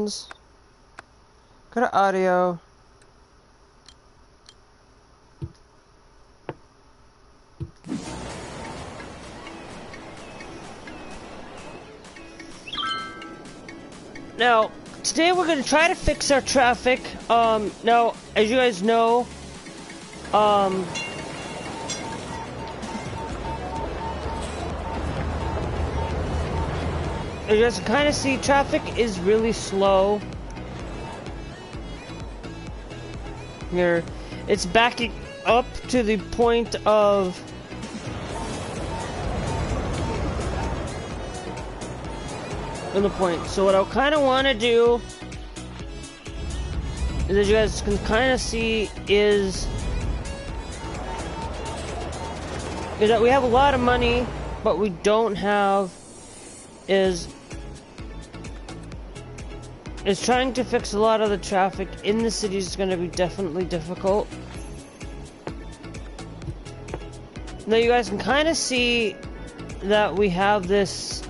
sounds. Go to audio. Now, today we're going to try to fix our traffic. Now, as you guys know, as you guys can kind of see, traffic is really slow. Here, it's backing up to the point of So what I kind of want to do is, as you guys can kind of see, is that we have a lot of money, but we don't have is trying to fix a lot of the traffic in the city is going to be definitely difficult. Now you guys can kind of see that we have this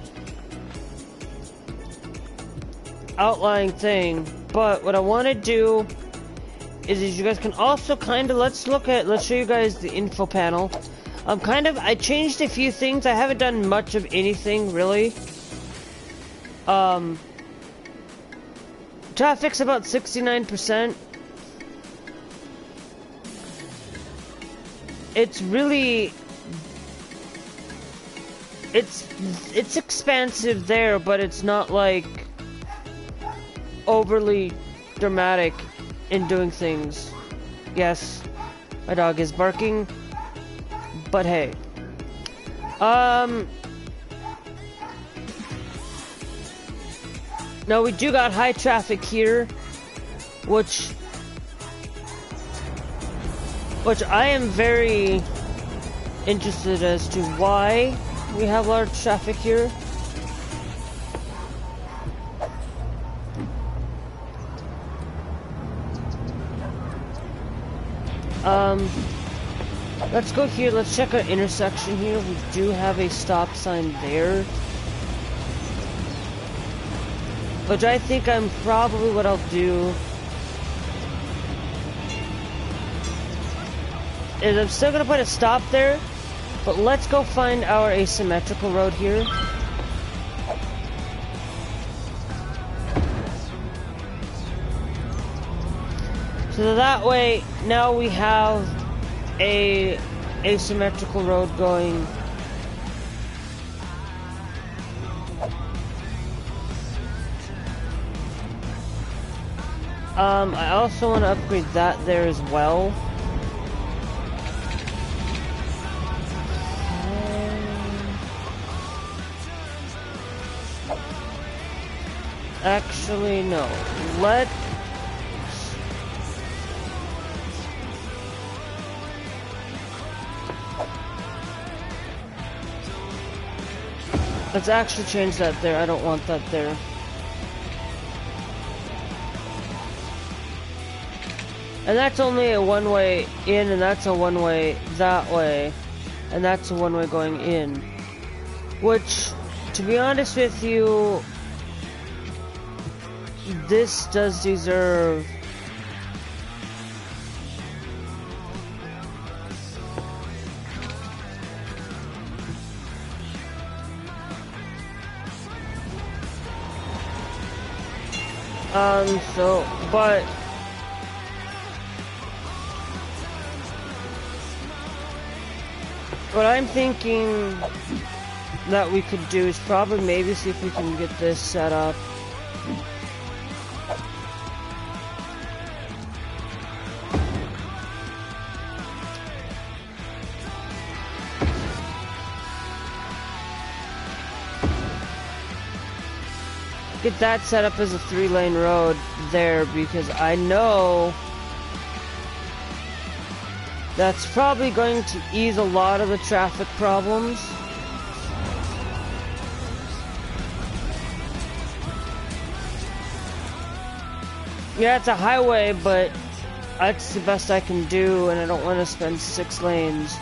outlying thing, but what I want to do is you guys can also kind of let's show you guys the info panel. I changed a few things. I haven't done much of anything really. Traffic's about 69%. It's really it's expansive there, but it's not like overly dramatic in doing things. Yes, my dog is barking, but hey. Now we do got high traffic here, which I am very interested as to why we have large traffic here. Let's go here, let's check our intersection here. We do have a stop sign there, which I think probably what I'll do is I'm still gonna put a stop there, but let's go find our asymmetrical road here. So that way, now we have a asymmetrical road going. I also want to upgrade that there as well. Actually, no. Let's actually change that there. I don't want that there. And that's only a one-way in, and that's a one-way that way, and that's a one-way going in. Which, to be honest with you, this does deserve but what I'm thinking that we could do is probably maybe see if we can get this set up. Get that set up as a 3-lane road there, because I know that's probably going to ease a lot of the traffic problems. Yeah, it's a highway, but that's the best I can do, and I don't want to spend 6 lanes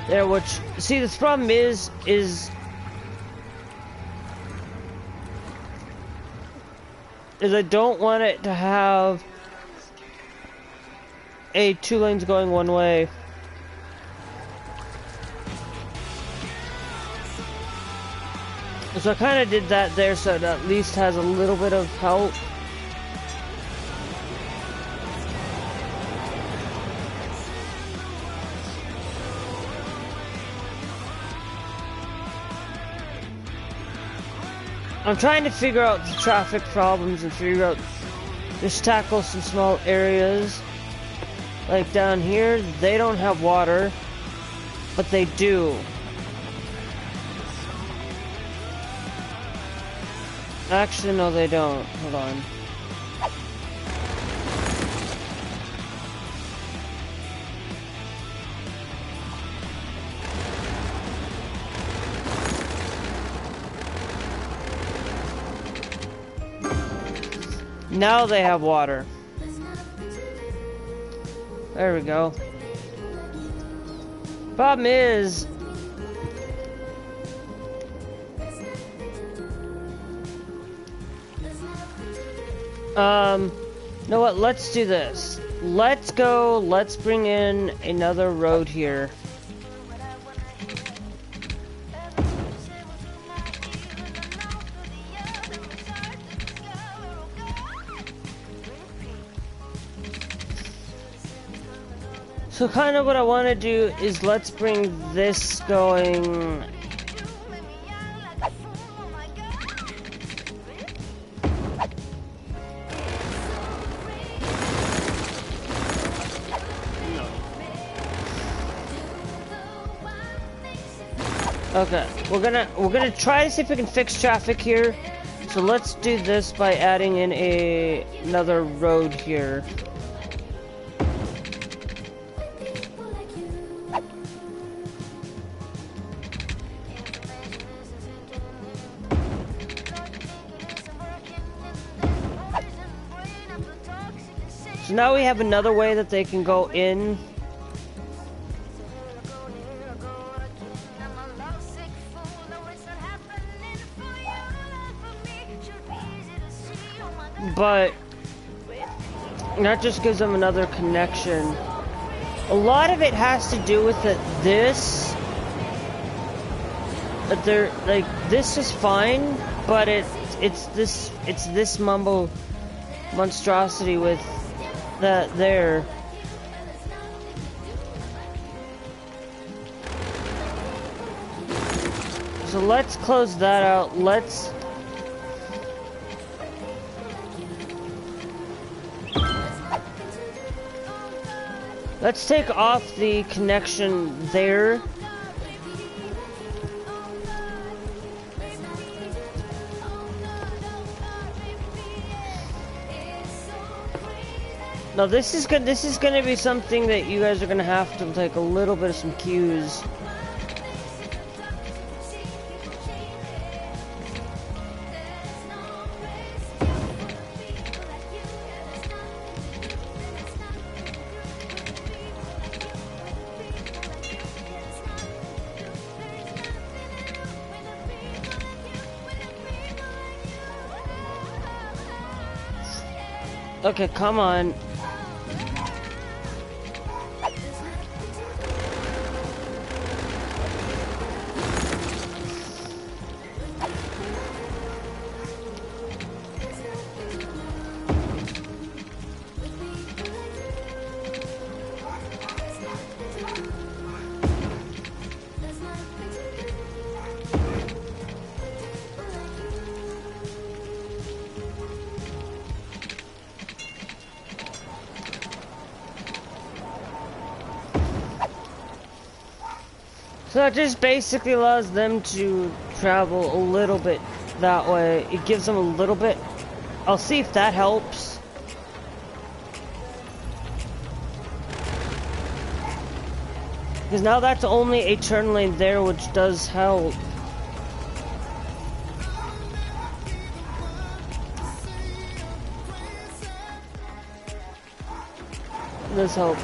there, which, see, this problem is is I don't want it to have a 2 lanes going one way. So I kind of did that there so it at least has a little bit of help. I'm trying to figure out the traffic problems and figure out, just tackle some small areas. Like down here, they don't have water, but they do. Actually, no, they don't. Hold on. Now they have water. There we go. Problem is, you know what, let's do this. Let's bring in another road here. So kind of what I want to do is let's bring this going. Okay, we're gonna try to see if we can fix traffic here. So let's do this by adding in another road here. So now we have another way that they can go in. But that just gives them another connection. A lot of it has to do with this. That they're like, this is fine, but it's this mumbo monstrosity with that there. So let's close that out. Let's take off the connection there. Now this is gonna be something that you guys are gonna have to take a little bit of some cues. Okay, come on. So that just basically allows them to travel a little bit that way. It gives them a little bit. I'll see if that helps. Because now that's only a turn lane there, which does help. Does help.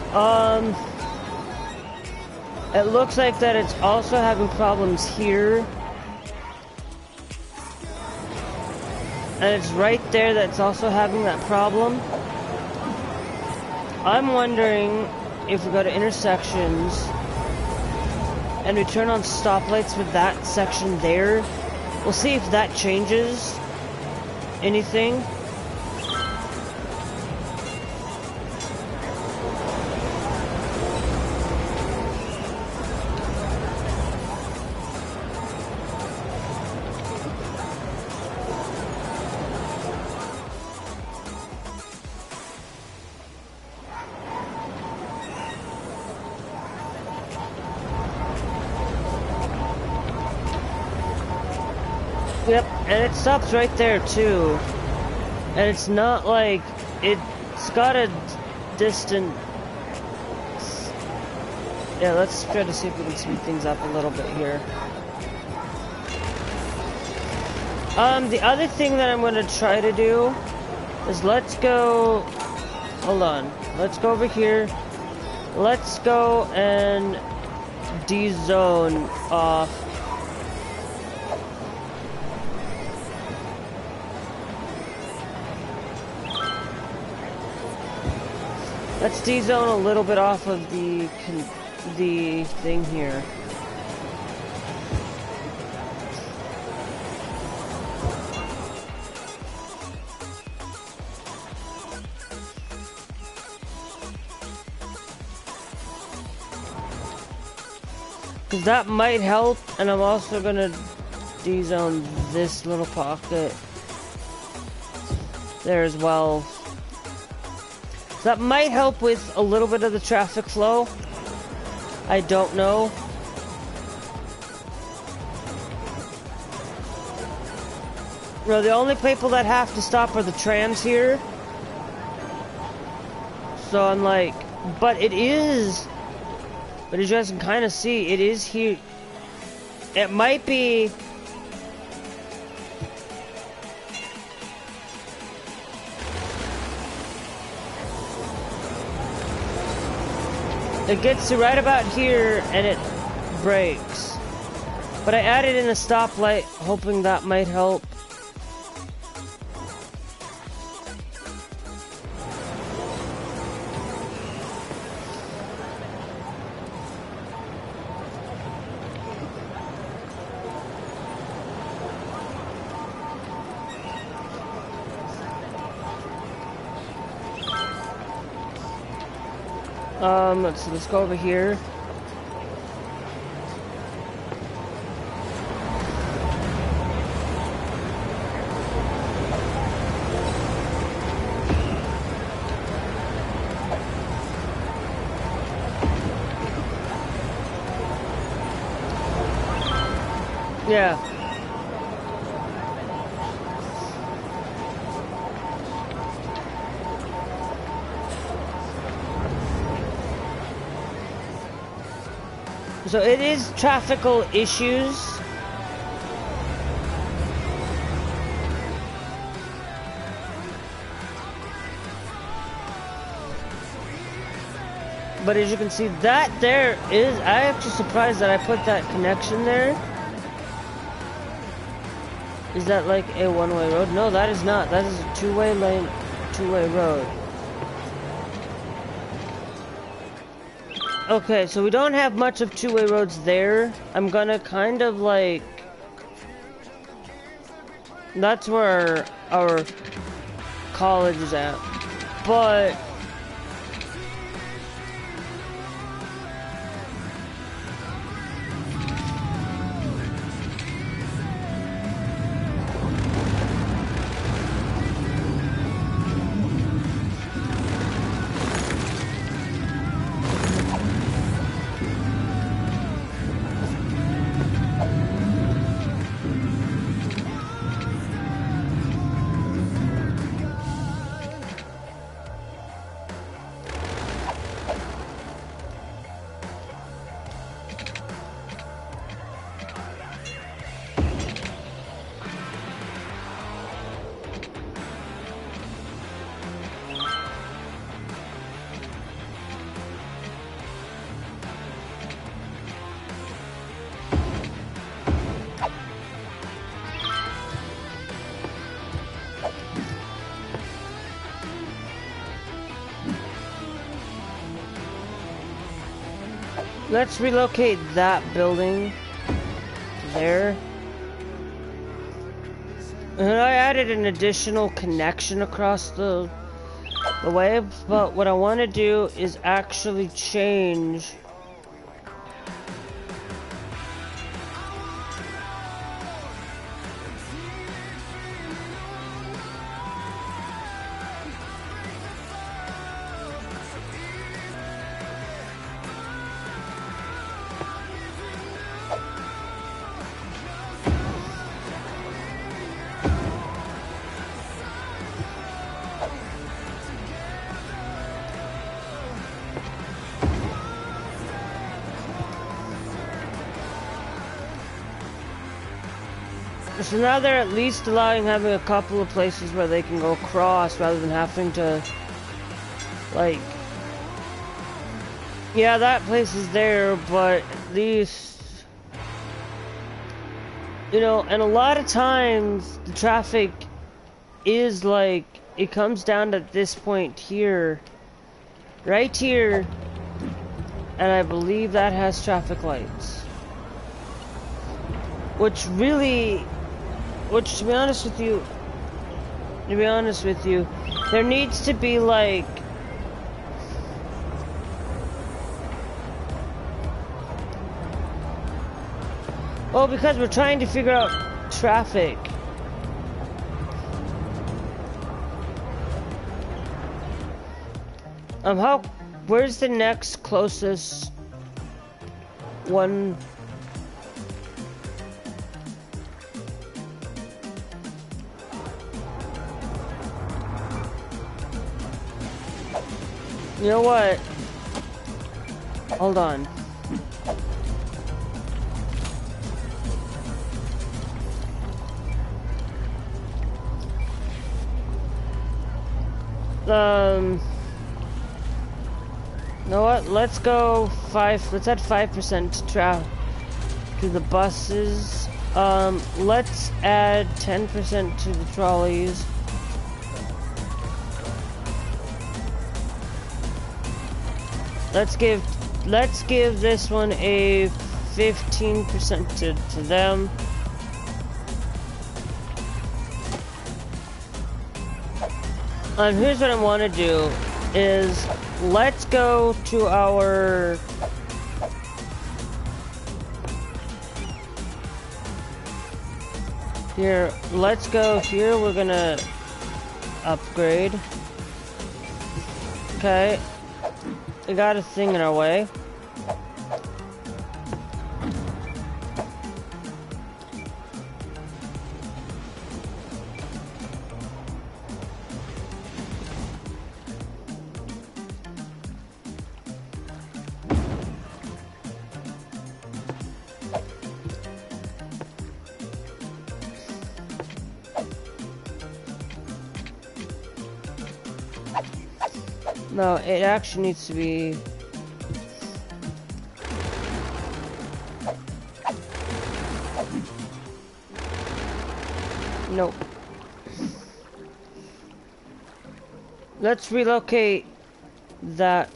It looks like that it's also having problems here. and it's right there that's also having that problem. I'm wondering if we go to intersections and we turn on stoplights with that section there. We'll see if that changes anything. Yep, and it stops right there too. And it's not like it's got a distance. Yeah, let's try to see if we can speed things up a little bit here. The other thing that I'm gonna try to do is let's go. Hold on. Let's go over here. Let's go and D-zone off. Let's D-zone a little bit off of the thing here. Because that might help, and I'm also gonna D-zone this little pocket there as well. That might help with a little bit of the traffic flow. I don't know. No, the only people that have to stop are the trams here. So I'm like, but it is. But as you guys can kind of see, it is here. It might be. It gets to right about here and it brakes. But I added in a stoplight, hoping that might help. Let's go over here. Yeah. So it is traffical issues. But as you can see, that there is, I'm actually surprised that I put that connection there. Is that like a one-way road? No, that is not. That is a two-way lane, two-way road. Okay, so we don't have much of two-way roads there. I'm gonna kind of like... That's where our college is at. But... let's relocate that building there. And I added an additional connection across the way, but what I want to do is actually change so now they're at least allowing having a couple of places where they can go across rather than having to, like, yeah, that place is there, but at least, you know, and a lot of times the traffic is like, it comes down to this point here, right here, and I believe that has traffic lights. Which really, to be honest with you, there needs to be like, well, because we're trying to figure out traffic. Where's the next closest one? You know what? Hold on. You know what? Let's go let's add 5% to the buses. Let's add 10% to the trolleys. Let's give this one a 15% to them. And here's what I want to do is let's go to our here. Let's go here. We're gonna upgrade. Okay. We got a thing in our way. No, it actually needs to be... Nope. Let's relocate that.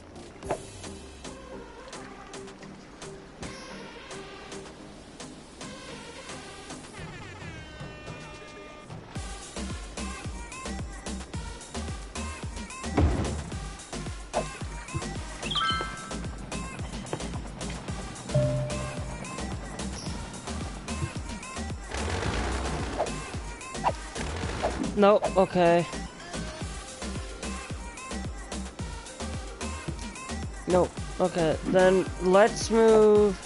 Nope, okay. Nope, okay. Then let's move.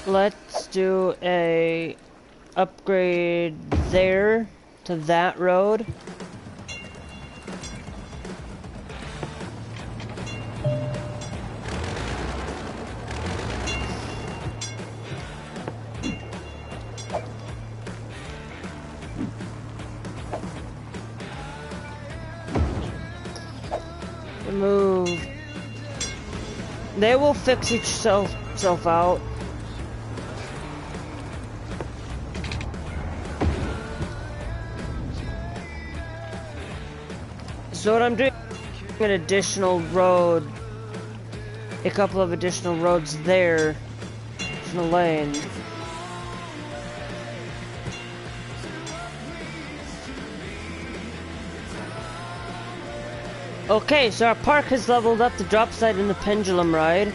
Let's do a upgrade there to that road. Move. They will fix itself out. So what I'm doing is an additional road, a couple of additional roads there, additional lane. Okay, so our park has leveled up the drop site and the pendulum ride.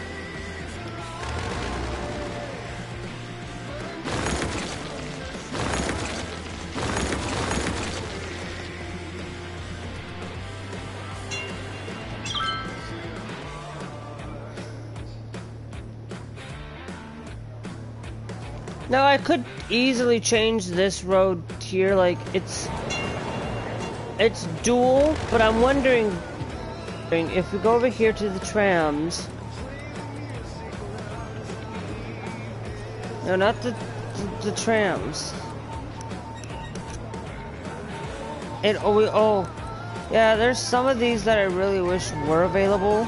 Now I could easily change this road here, like it's dual, but I'm wondering if we go over here to the trams. No, not the trams. Yeah, there's some of these that I really wish were available.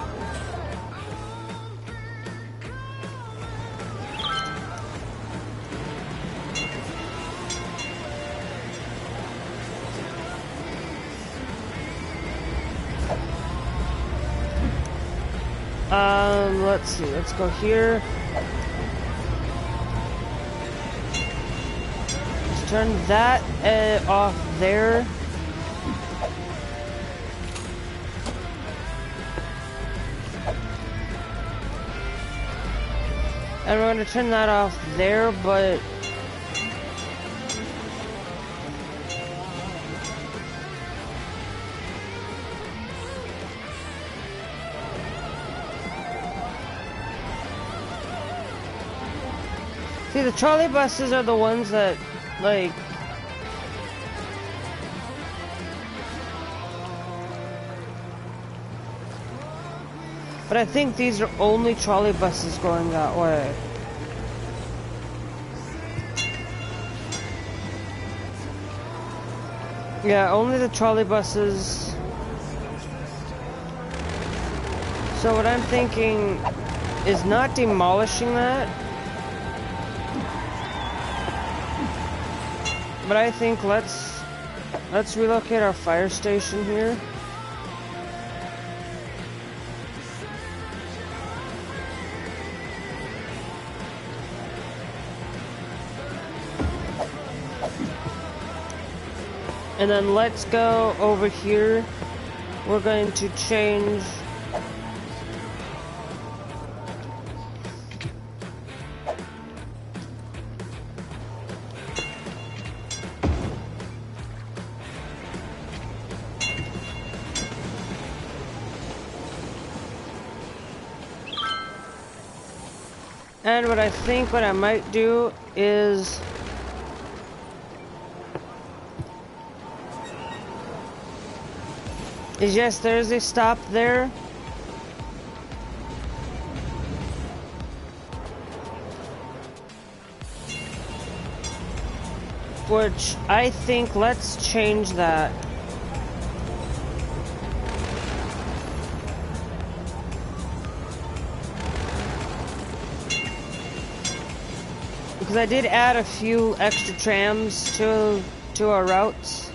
Let's see, let's go here. Let's turn that off there. And we're going to turn that off there, but see, the trolley buses are the ones that, like, but I think these are only trolley buses going that way. Yeah, only the trolley buses. So what I'm thinking is not demolishing that, but I think let's relocate our fire station here. And then let's go over here. We're going to change and what I think what I might do is yes, there's a stop there. Which I think let's change that. Because I did add a few extra trams to our routes.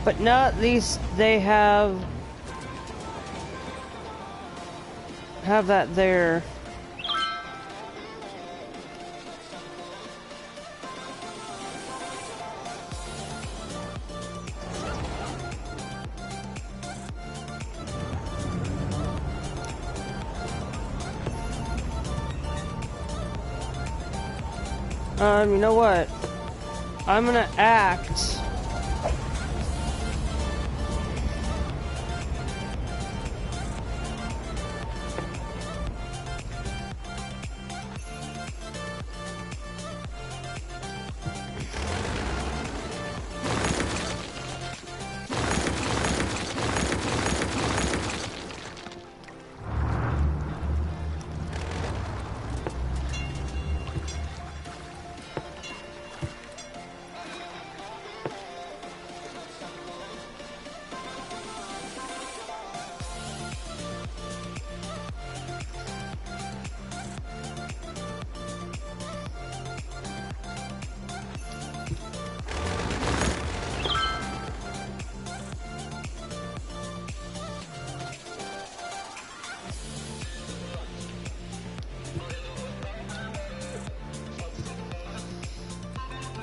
But now at least they have that there. You know what? I'm gonna act.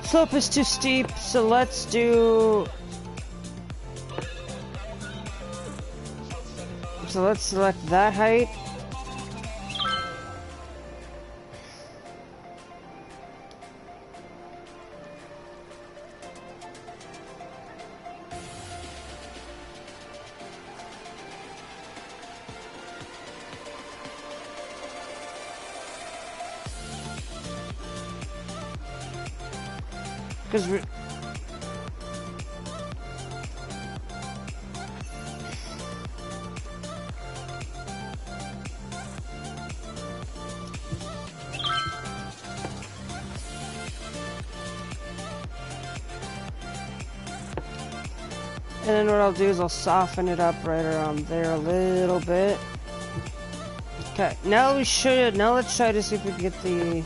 slope is too steep, so let's do... So let's select that height. Because we're... And then what I'll do is I'll soften it up right around there a little bit. Okay, now let's try to see if we can get the...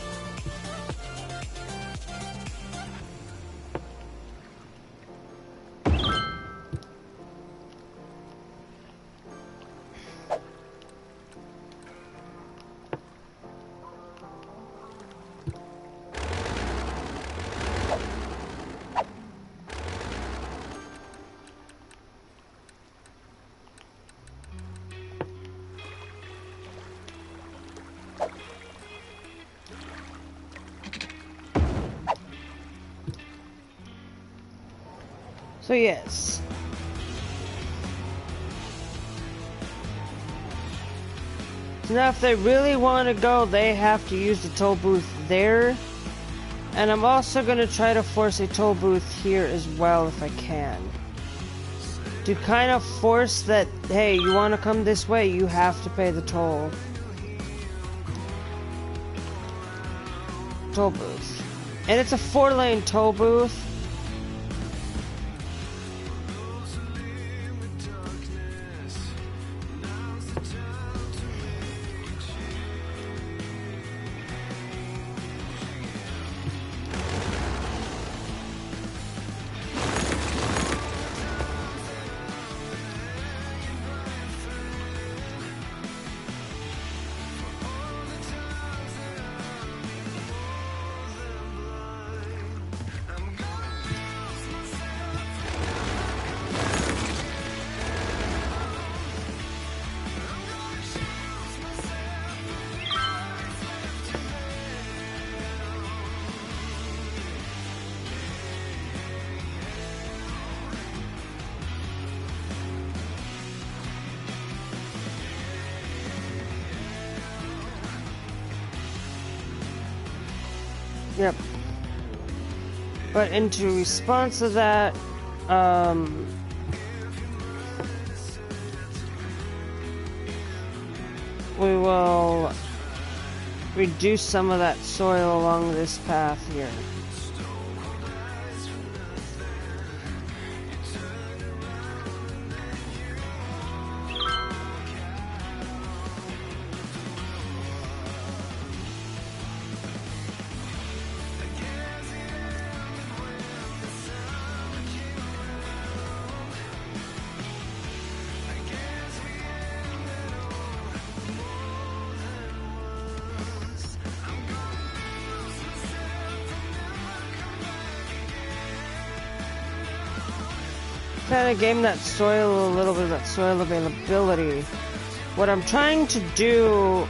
So yes. So now if they really want to go, they have to use the toll booth there. And I'm also going to try to force a toll booth here as well if I can. To kind of force that, hey, you want to come this way, you have to pay the toll. Toll booth. And it's a 4-lane toll booth. Yep. But into response to that, we will reduce some of that soil along this path here. Kind of game that soil, a little bit of that soil availability. What I'm trying to do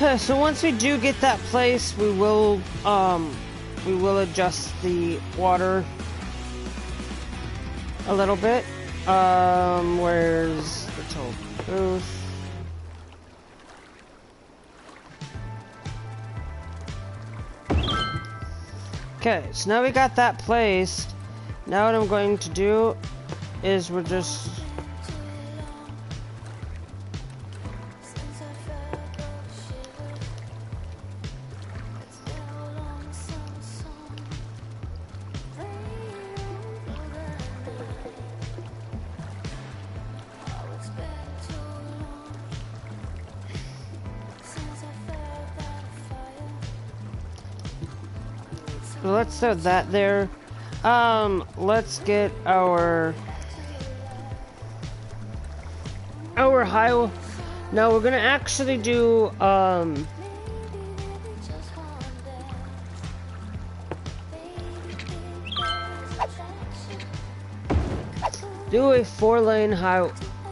Okay, so once we do get that place, we will adjust the water a little bit. Where's the toll booth? Okay, so now we got that placed. Now what I'm going to do is we're just... Well, let's throw that there. Let's get our high. Now we're gonna actually do do a 4-lane high.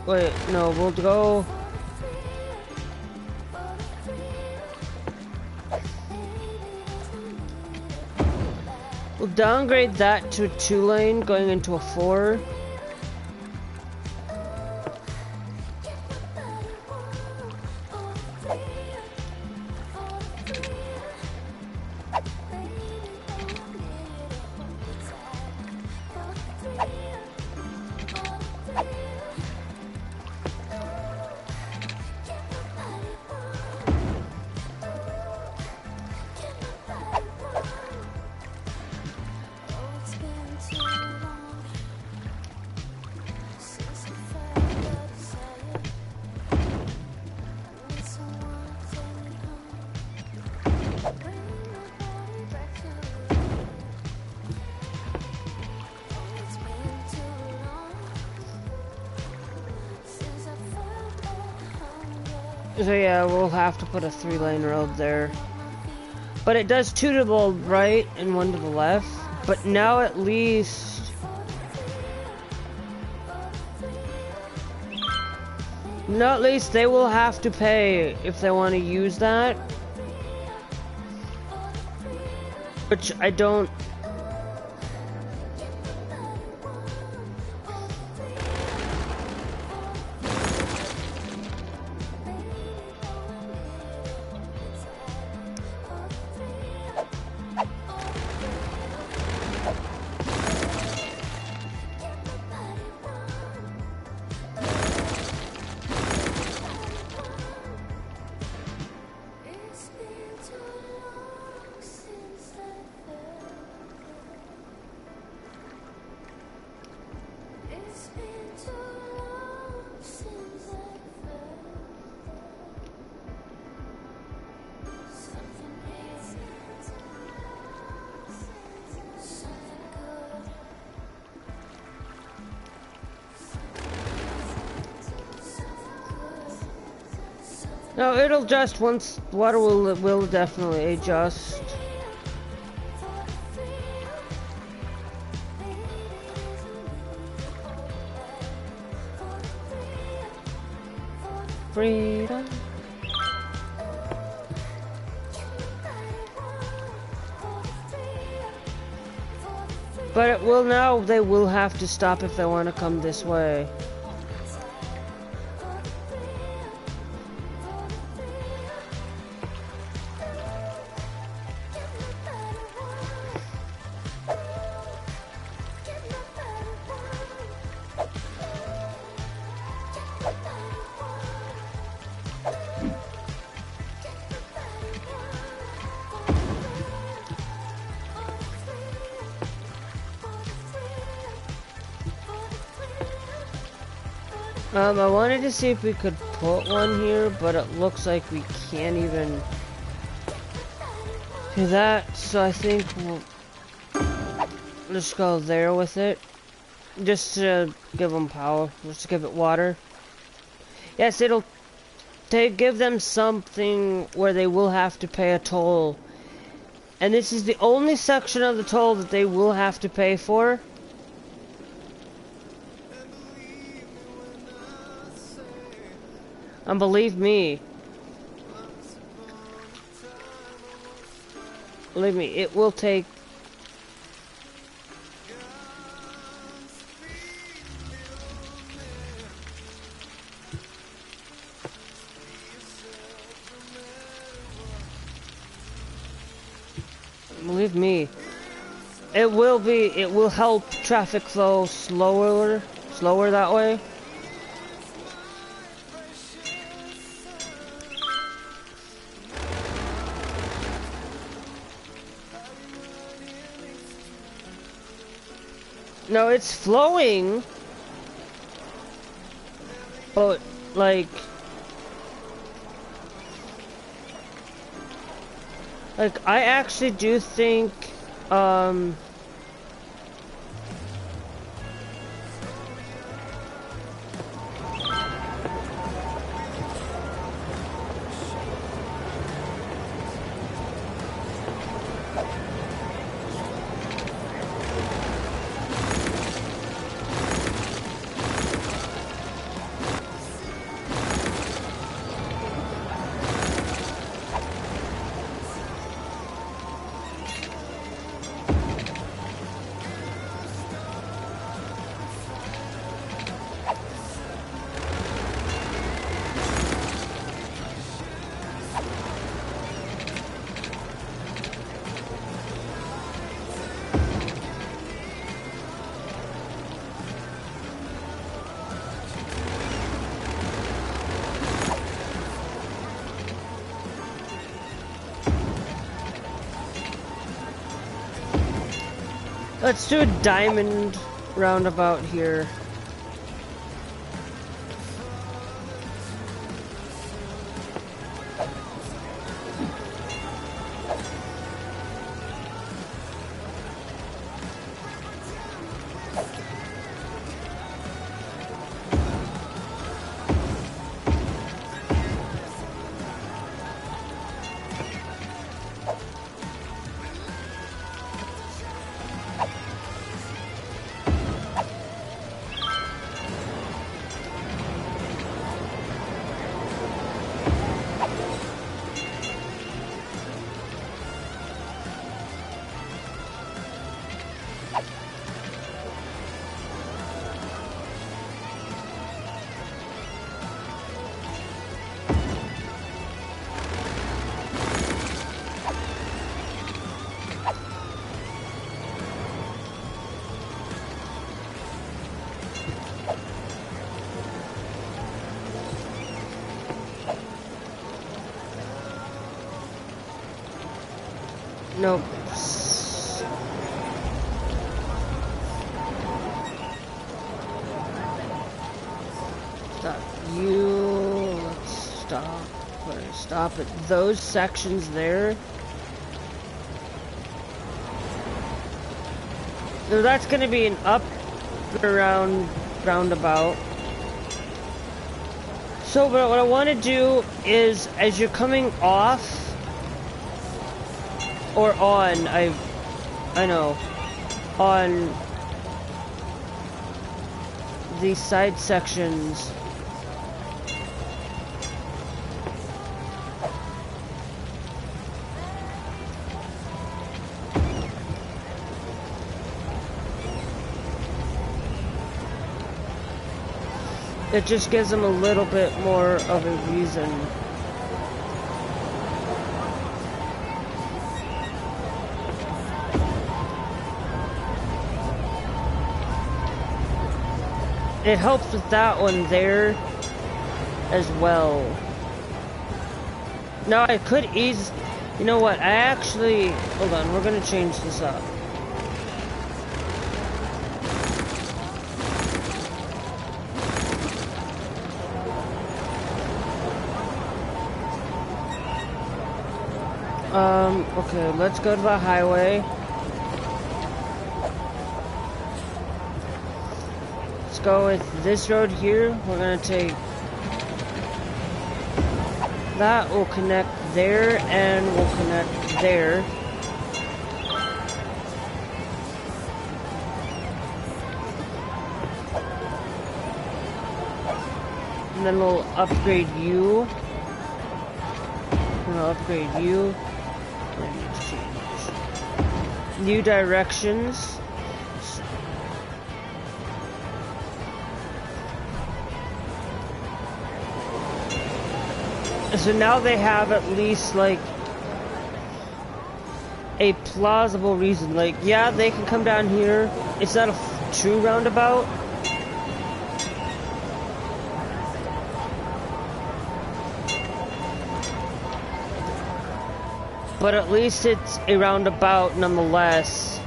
Wait, no, we'll go. We'll downgrade that to a 2-lane, going into a 4. So yeah, we'll have to put a 3-lane road there. But it does 2 to the right and 1 to the left. But now at least... Now at least they will have to pay if they want to use that. Which I don't... No, it'll adjust once water will definitely adjust. Freedom. But it will now, they will have to stop if they want to come this way. I wanted to see if we could put one here, but it looks like we can't even do that, so I think we'll just go there with it. Just to give them power, just to give it water. Yes, it'll give them something where they will have to pay a toll. And this is the only section of the toll that they will have to pay for. And believe me, believe me, it will take. Believe me, it will help traffic flow slower that way. No, it's flowing, but like I actually do think, let's do a diamond roundabout here. Nope. Stop you. Let's stop. Stop at those sections there. So that's going to be an up and around roundabout. So what I want to do is, as you're coming off or on, I know, on these side sections, it just gives them a little bit more of a reason. It helps with that one there as well. Now I could ease, you know what, I actually, hold on, we're gonna change this up. Okay, let's go to the highway. Let's go with this road here. We're gonna take that, we'll connect there, and we'll connect there. And then we'll upgrade you. We'll upgrade you. new directions. So now they have at least like a plausible reason. Like, yeah, they can come down here. It's not a true roundabout. But at least it's a roundabout nonetheless.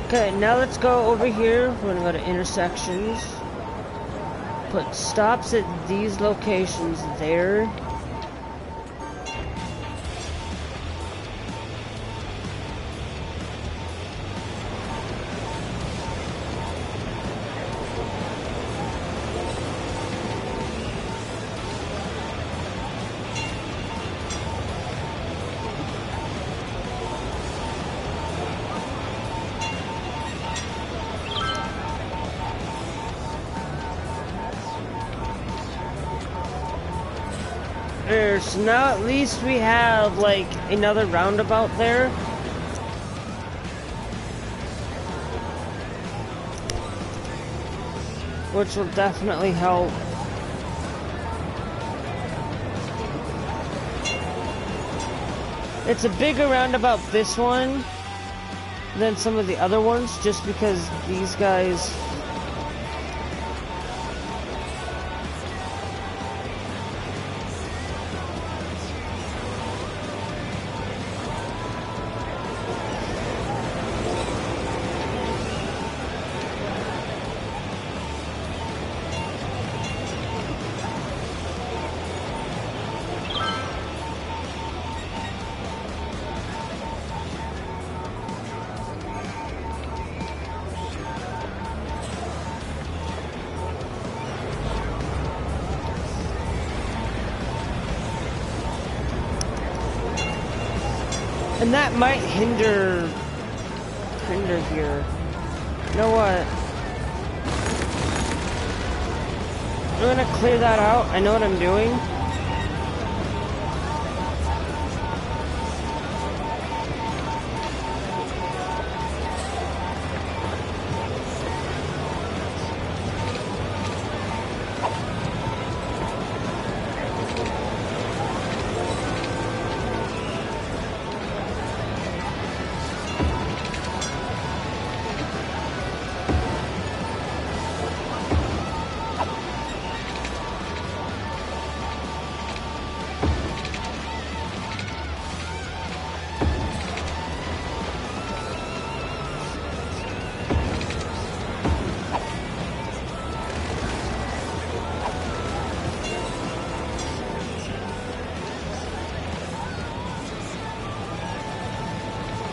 Okay, now let's go over here. We're gonna go to intersections. Put stops at these locations there. So now at least we have like another roundabout there. Which will definitely help. It's a bigger roundabout, this one, than some of the other ones, just because these guys... And that might hinder here. You know what? I'm gonna clear that out. I know what I'm doing.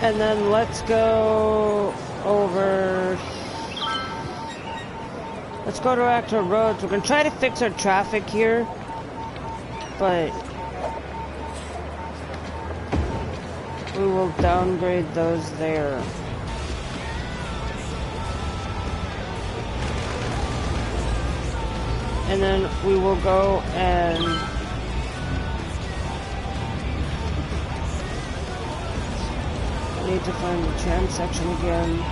And then let's go over... Let's go to actual roads. We're gonna try to fix our traffic here, but we will downgrade those there. And then we will go and need to find the tram section again.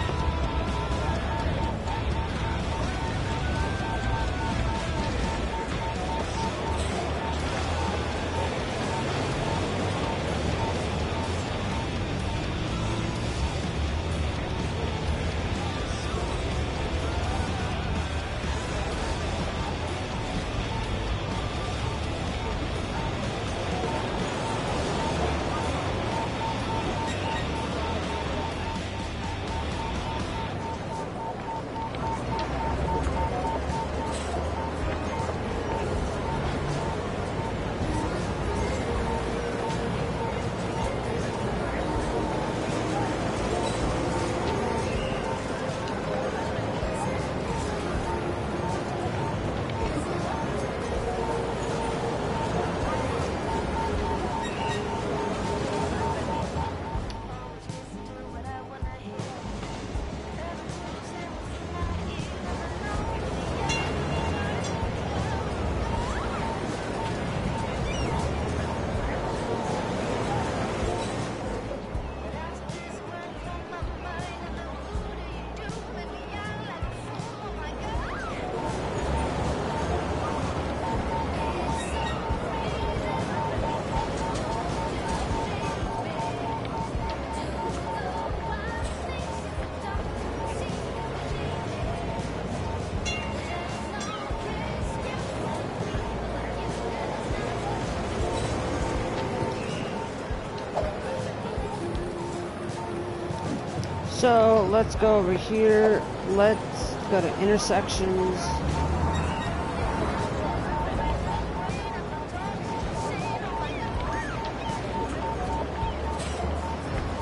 So let's go over here. Let's go to intersections.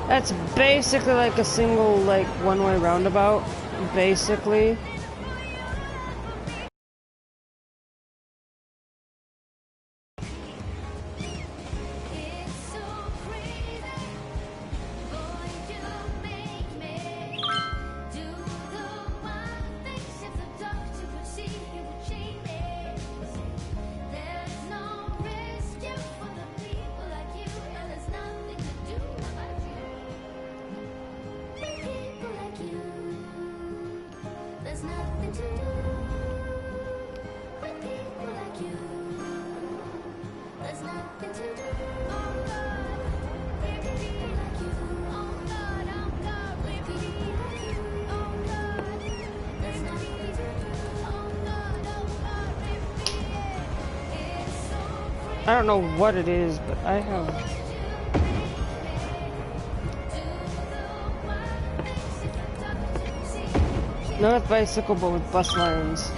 That's basically like a single, like, one-way roundabout, basically. I don't know what it is, but I have... Not with bicycle, but with bus lines.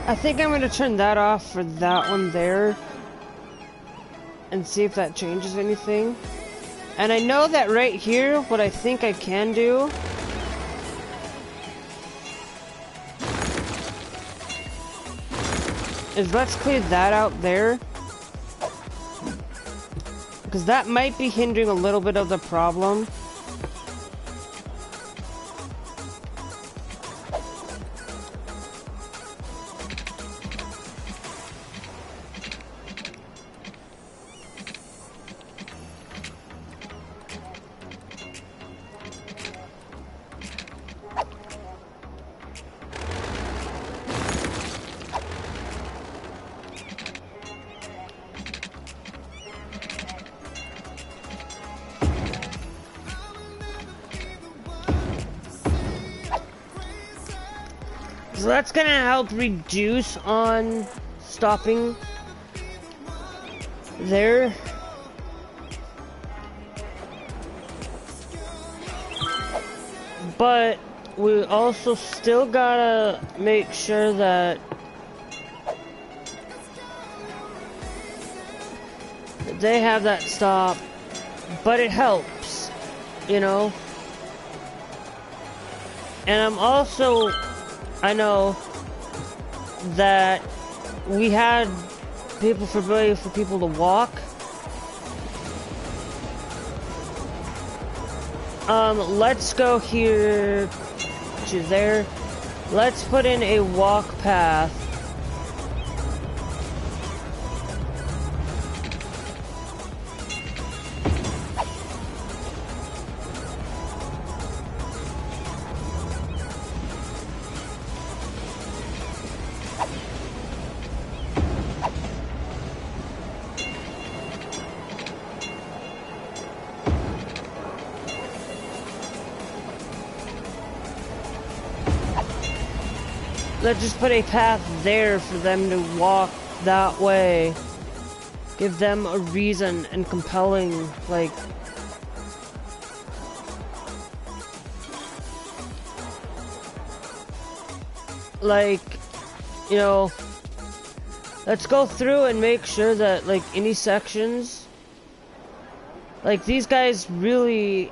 I think I'm going to turn that off for that one there and see if that changes anything. And I know that right here, what I think I can do is let's clear that out there, because that might be hindering a little bit of the problem. So that's gonna help reduce on stopping there. But we also still gotta make sure that they have that stop, but it helps, you know. And I know that we had people for people to walk. Let's go here to there. Let's put in a walk path. let's just put a path there for them to walk that way. Give them a reason and compelling, like, you know, let's go through and make sure that, like, any sections, like, these guys really...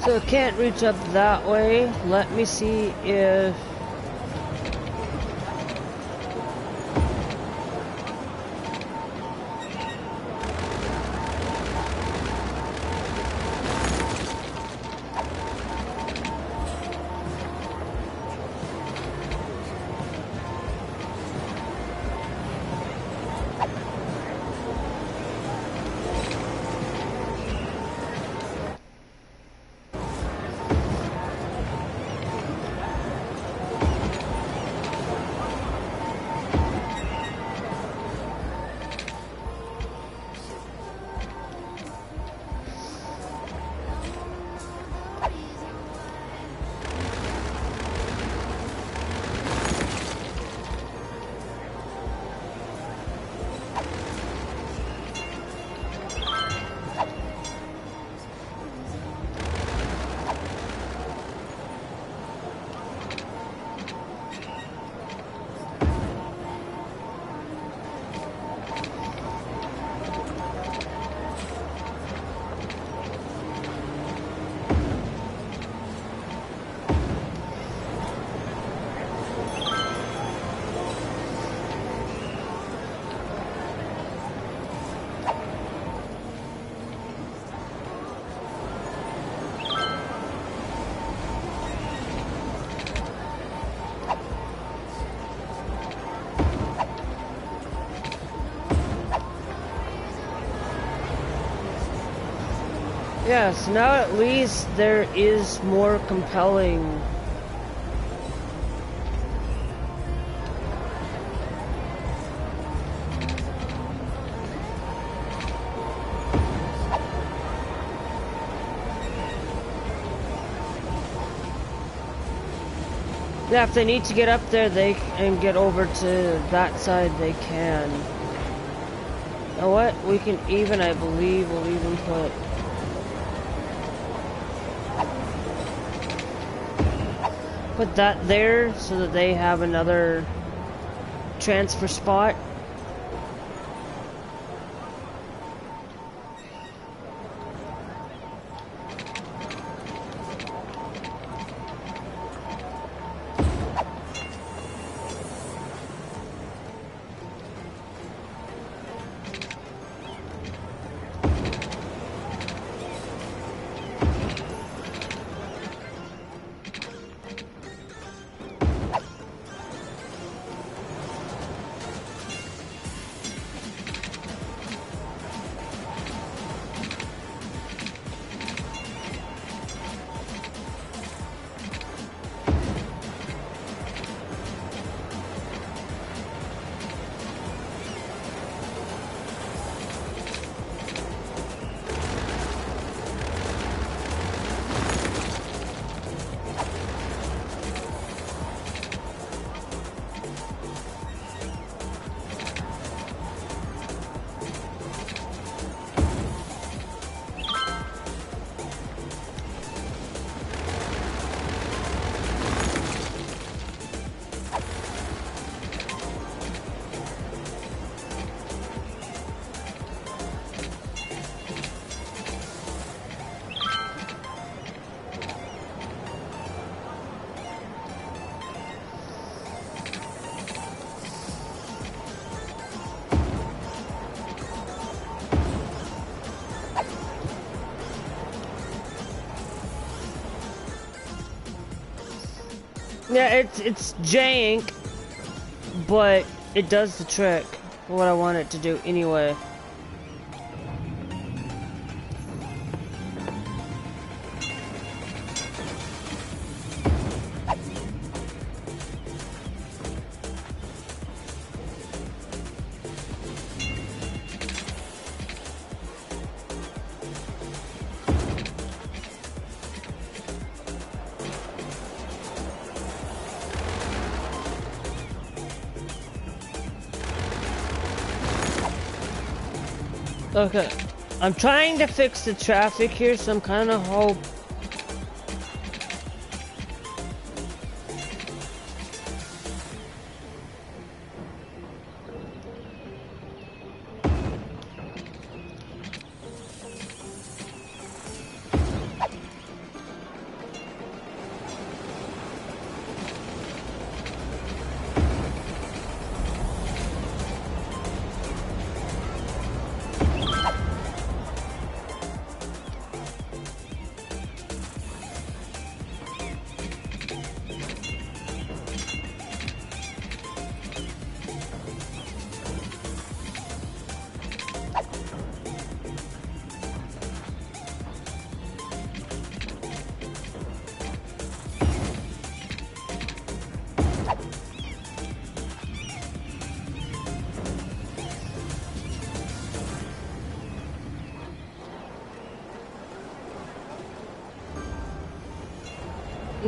So it can't reach up that way. Let me see if... Yes, now at least there is more compelling. Yeah, if they need to get up there, they and get over to that side, they can. You know what? We can even, I believe, we'll even put that there so that they have another transfer spot. Yeah, it's jank, but it does the trick for what I want it to do anyway. Okay, I'm trying to fix the traffic here, so I'm kind of hope.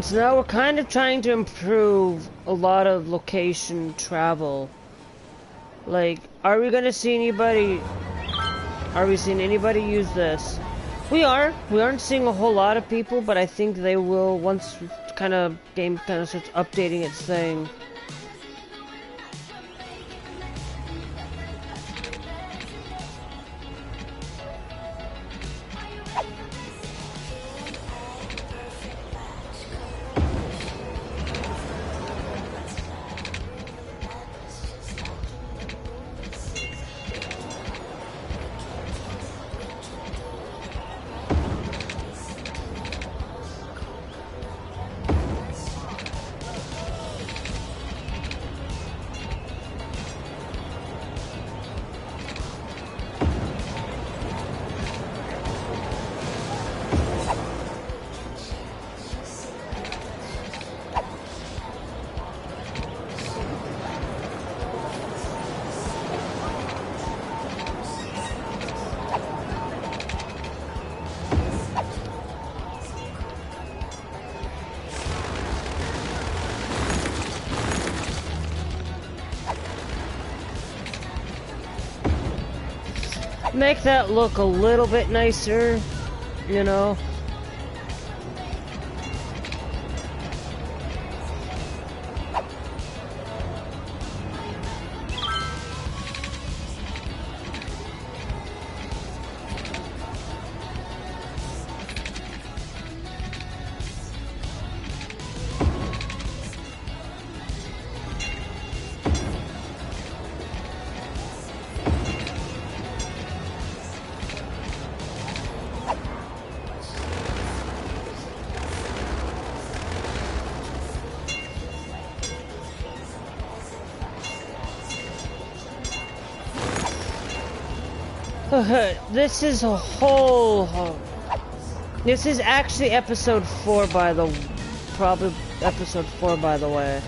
So now we're kind of trying to improve a lot of location travel. Like, are we gonna see anybody? Are we seeing anybody use this? We are. We aren't seeing a whole lot of people, but I think they will once game kind of starts updating its thing. Make that look a little bit nicer, you know. This is a whole... This is actually episode 4 by the... Probably episode 4 by the way.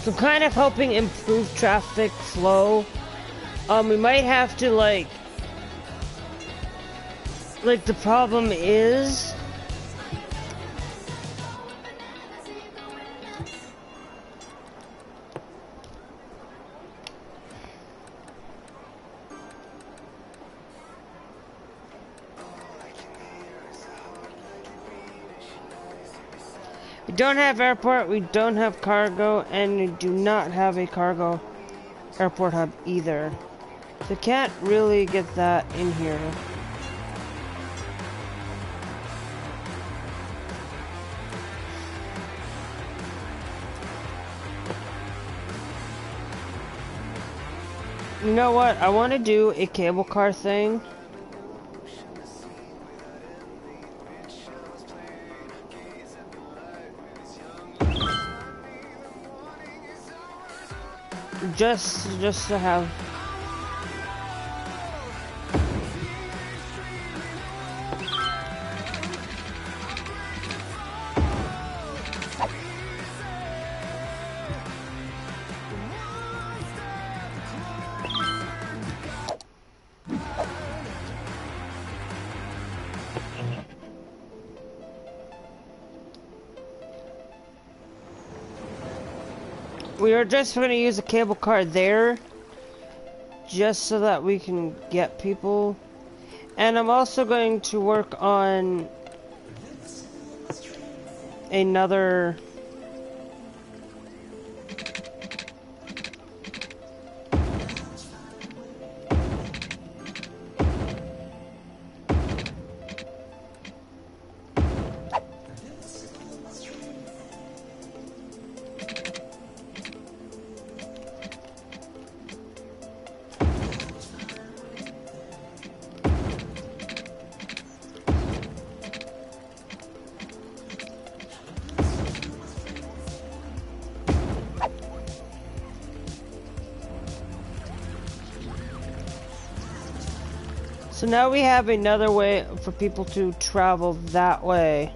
So kind of helping improve traffic flow. We might have to like the problem is we don't have airport, we don't have cargo, and we do not have a cargo airport hub either. So can't really get that in here. You know what? I want to do a cable car thing. Just to have. We are just going to use a cable car there, just so that we can get people. And I'm also going to work on another So now we have another way for people to travel that way.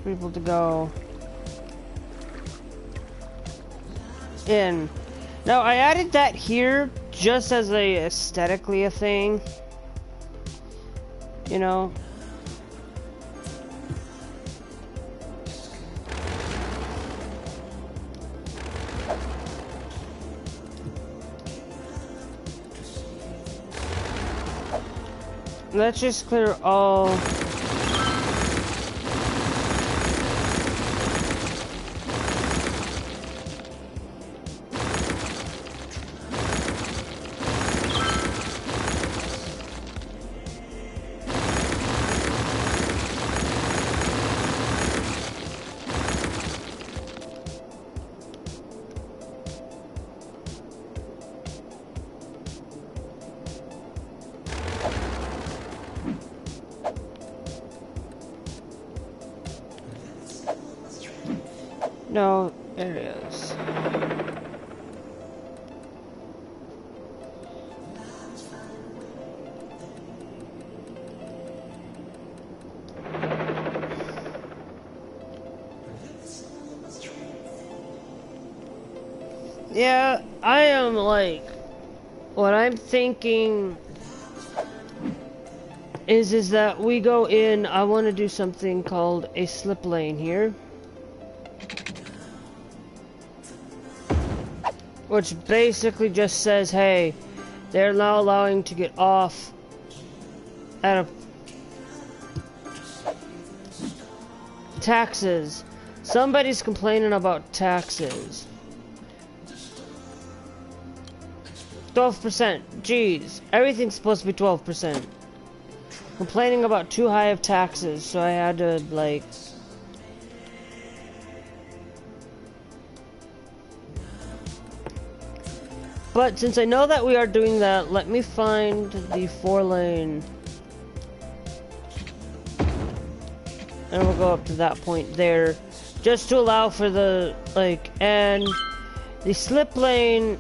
People to go in. Now I added that here just as a aesthetically a thing. You know. Let's just clear all. No, there it is. Yeah, I am like, what I'm thinking is that we go in, I want to do something called a slip lane here. Which basically just says, hey, they're now allowing to get off at a taxes. Somebody's complaining about taxes. 12%. Jeez, everything's supposed to be 12%. Complaining about too high of taxes, so I had to like. But since I know that we are doing that, let me find the 4-lane. And we'll go up to that point there. Just to allow for the, like, and the slip lane.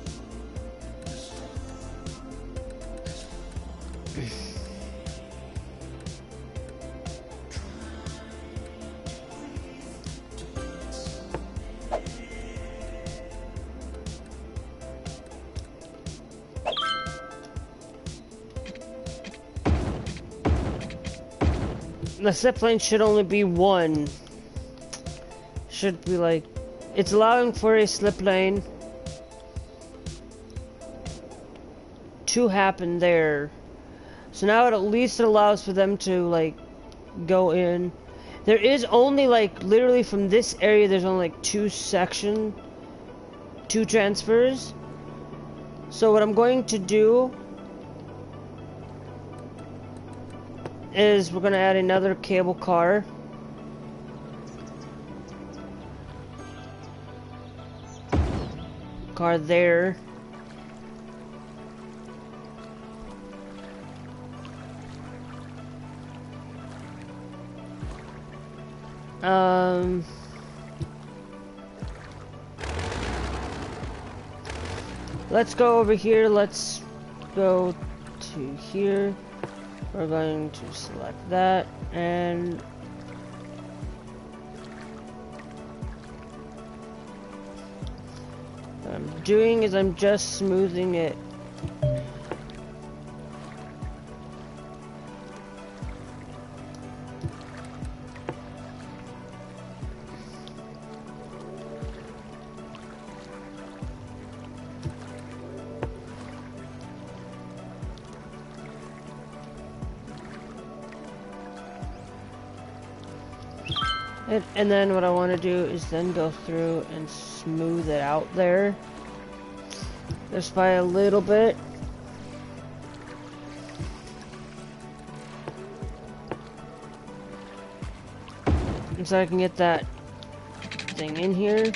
The slip lane should only be one. Should be like, it's allowing for a slip lane to happen there. So now it at least allows for them to like go in. There is only like literally from this area there's only like two transfers. So what I'm going to do is we're gonna add another cable car. Car there. Let's go over here. Let's go to here. We're going to select that, and what I'm doing is I'm just smoothing it. And then what I want to do is then go through and smooth it out there. Just by a little bit. And so I can get that thing in here.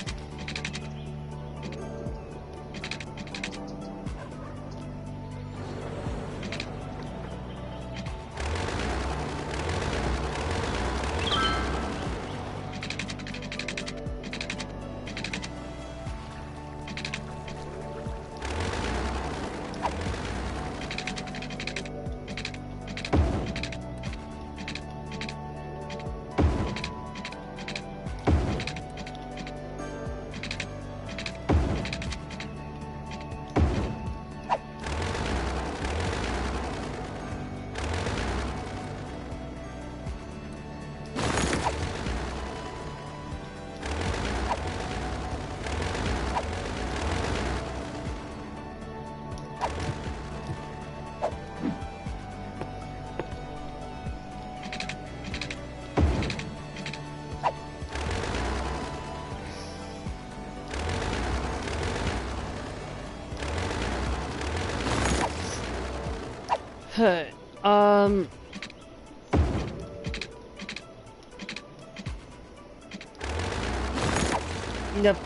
Yep.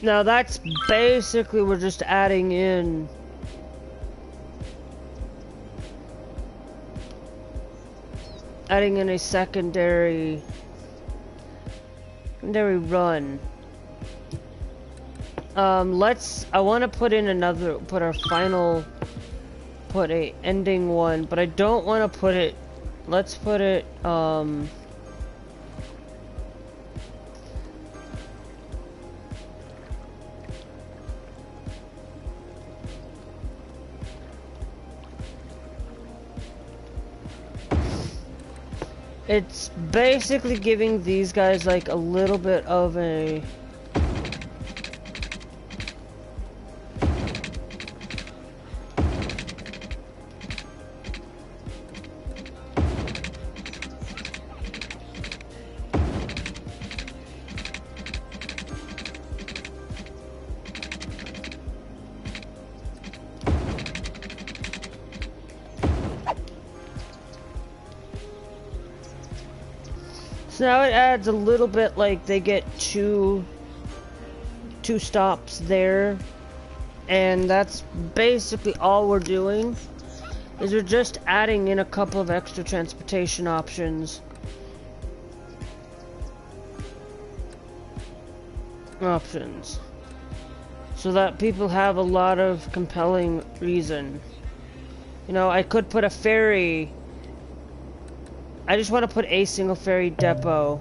Now that's basically, we're just adding in a secondary run. I want to put in another, put a ending one, but I don't want to put it, let's put it, it's basically giving these guys like a little bit of a so now it adds a little bit, like they get two stops there, And that's basically all we're doing, is we're just adding in a couple of extra transportation options. So that people have a lot of compelling reason. You know, I could put a ferry. I just want to put a single ferry depot.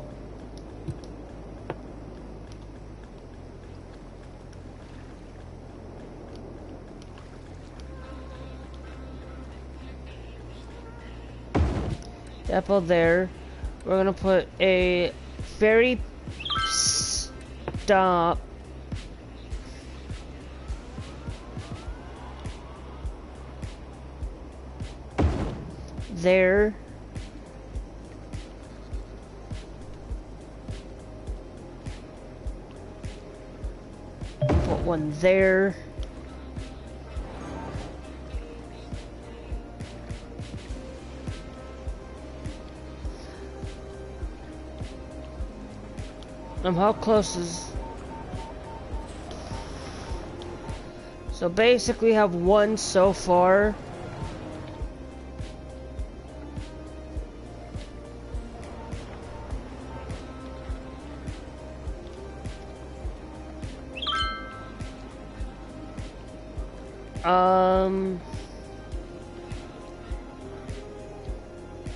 Depot there. We're gonna put a ferry stop there. Put one there. How close is... So basically have one so far.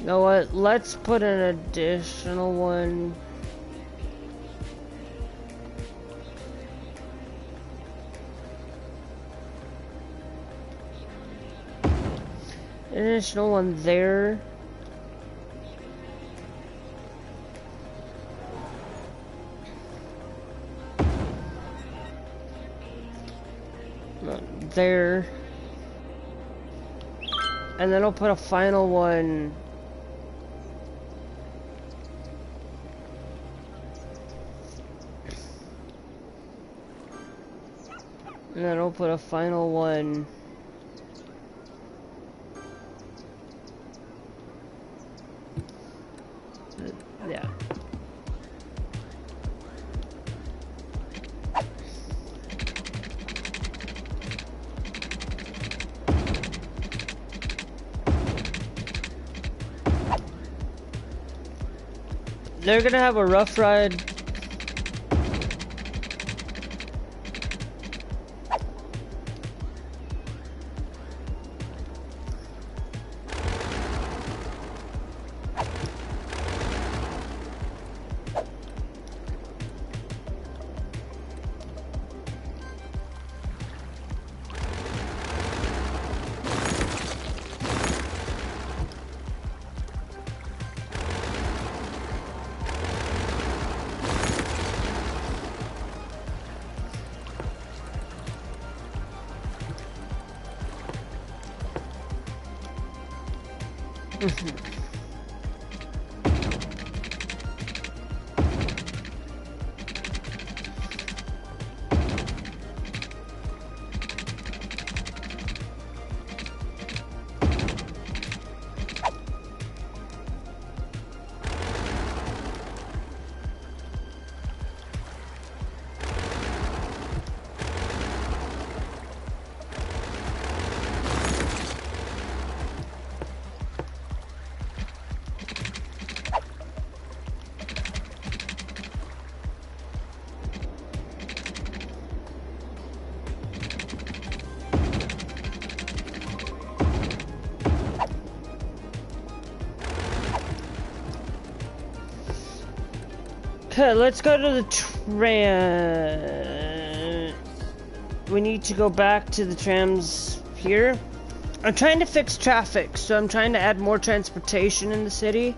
You know what? Let's put an additional one. Additional one there. There. And then I'll put a final one. And then I'll put a final one. Yeah. They're gonna have a rough ride. Okay, let's go to the tram. We need to go back to the trams here. I'm trying to fix traffic, so I'm trying to add more transportation in the city.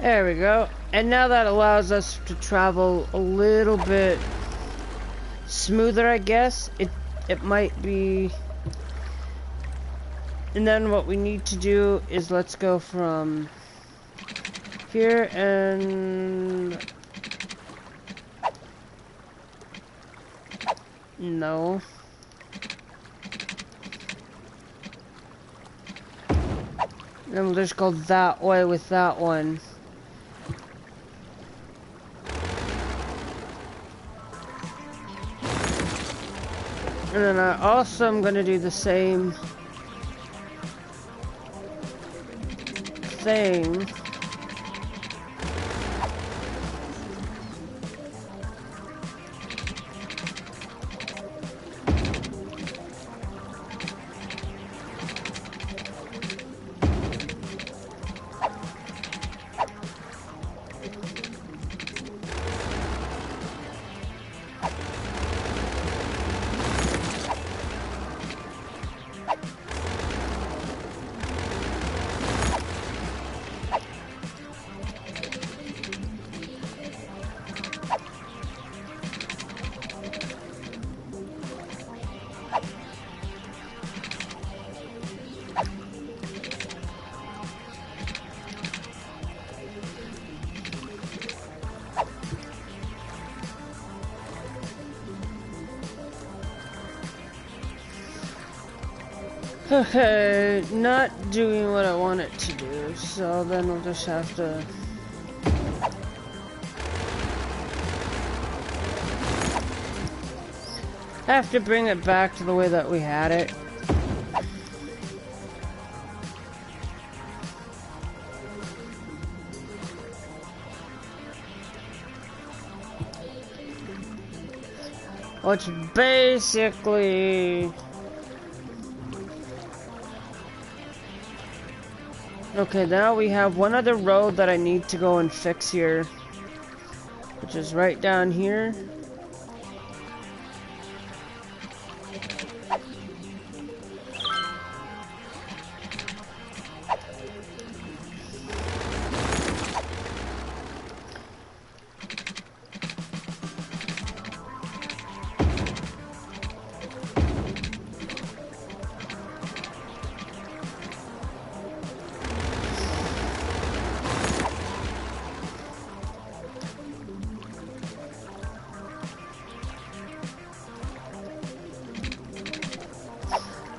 There we go. And now that allows us to travel a little bit smoother, I guess. It might be. And then what we need to do is let's go from here and no. Then we'll just go that way with that one. And then I also am gonna do the same thing. Okay, not doing what I want it to do, so then we'll just have to... bring it back to the way that we had it. Which basically... Okay, now we have one other road that I need to go and fix here, which is right down here.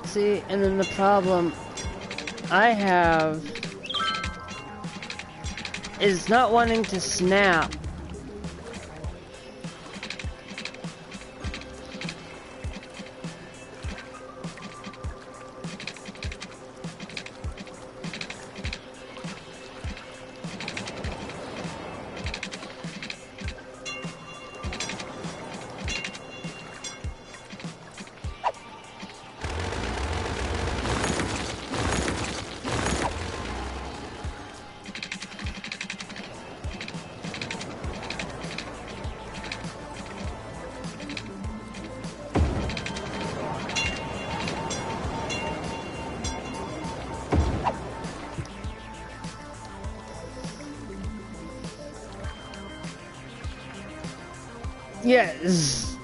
See, and then the problem I have is not wanting to snap. Yes.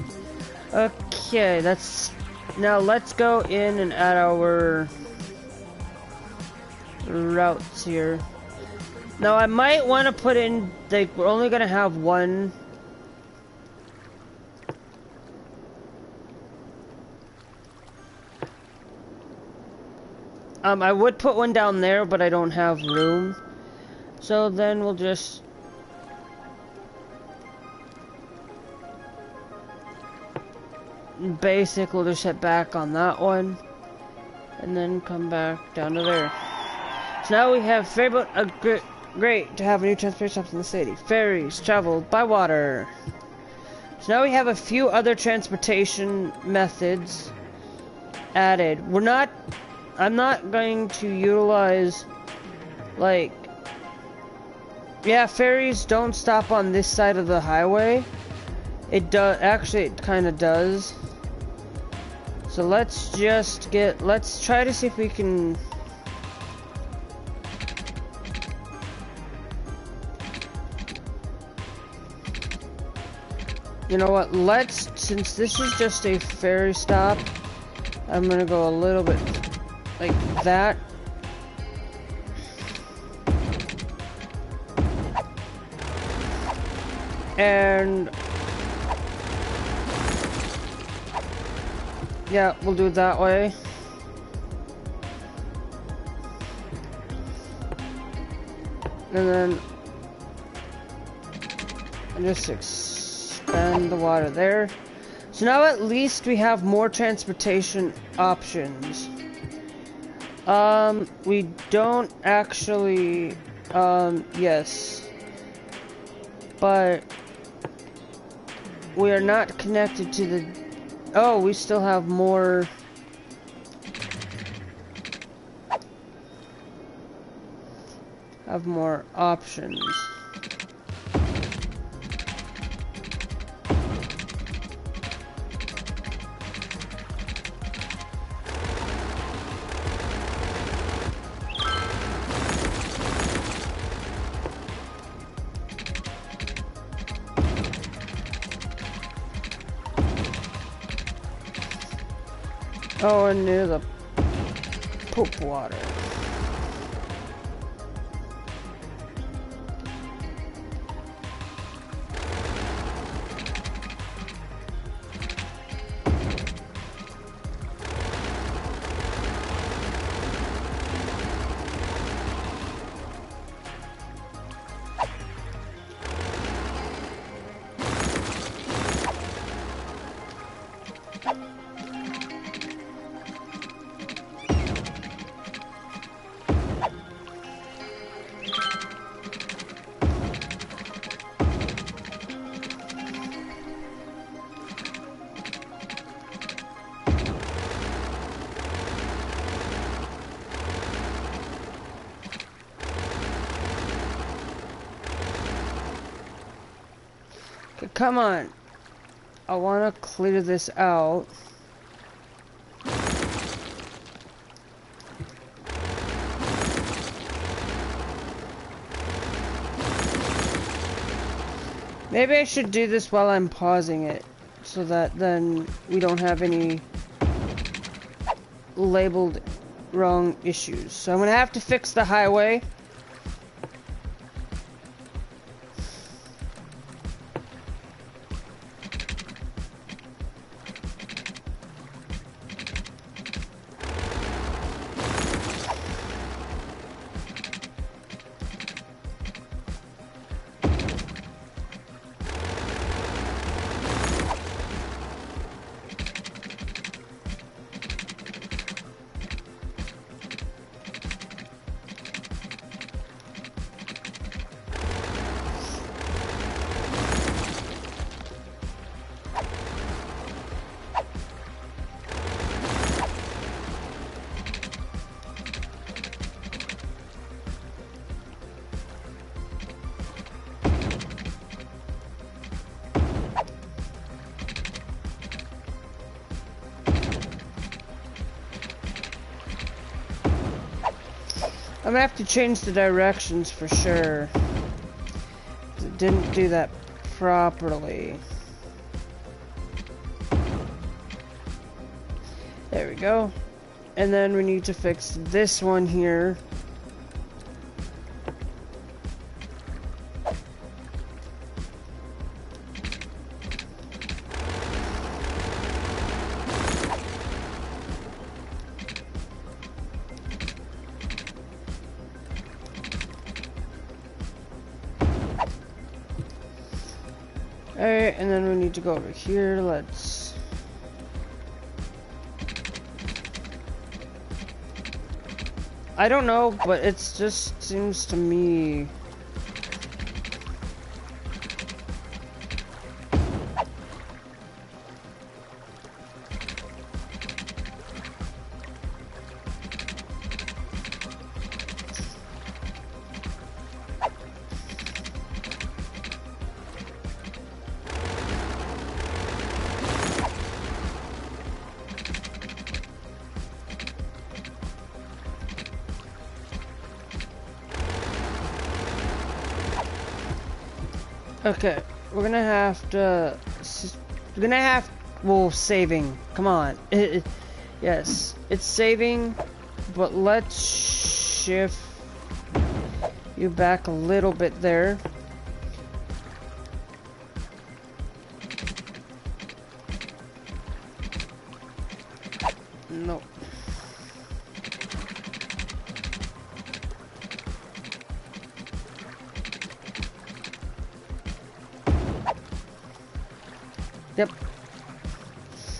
Okay, that's... Now let's go in and add our routes here. Now I might want to put in, like, we're only gonna have one. I would put one down there, but I don't have room. So then we'll just... Basic, we'll just hit back on that one. And then come back down to there. So now we have ferry boat, great to have a new transportation option in the city. Ferries travel by water. So now we have a few other transportation methods added. I'm not going to utilize, like, yeah, ferries don't stop on this side of the highway. It does, actually it kind of does. So let's try to see if we can... You know what, since this is just a ferry stop, I'm gonna go a little bit like that. And yeah, we'll do it that way. And then just expand the water there. So now at least we have more transportation options. We don't actually, yes. But we are not connected to the, oh, we still have more. Have more options. Oh, and near the poop water. Okay, come on. I want to clear this out. Maybe I should do this while I'm pausing it, so that then we don't have any labeled wrong issues. So I'm gonna have to fix the highway. I'm gonna have to change the directions for sure. It didn't do that properly. There we go. And then we need to fix this one here. Alright, and then we need to go over here. Let's... I don't know, but it just seems to me... Okay, we're gonna have to We're gonna have... Well, saving. Come on. Yes, it's saving, but let's shift you back a little bit there. No. Yep.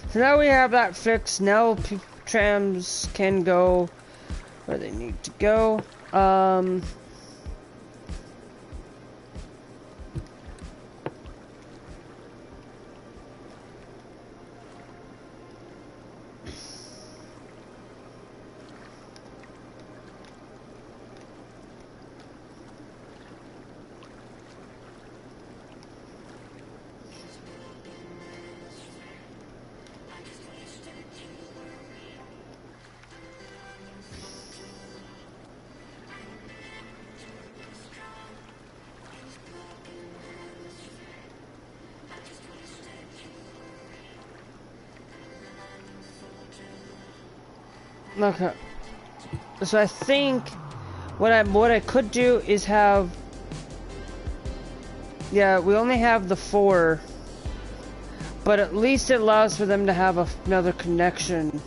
So now we have that fixed. Now trams can go where they need to go. Okay. So I think what I could do is have, yeah, we only have the 4, but at least it allows for them to have another connection.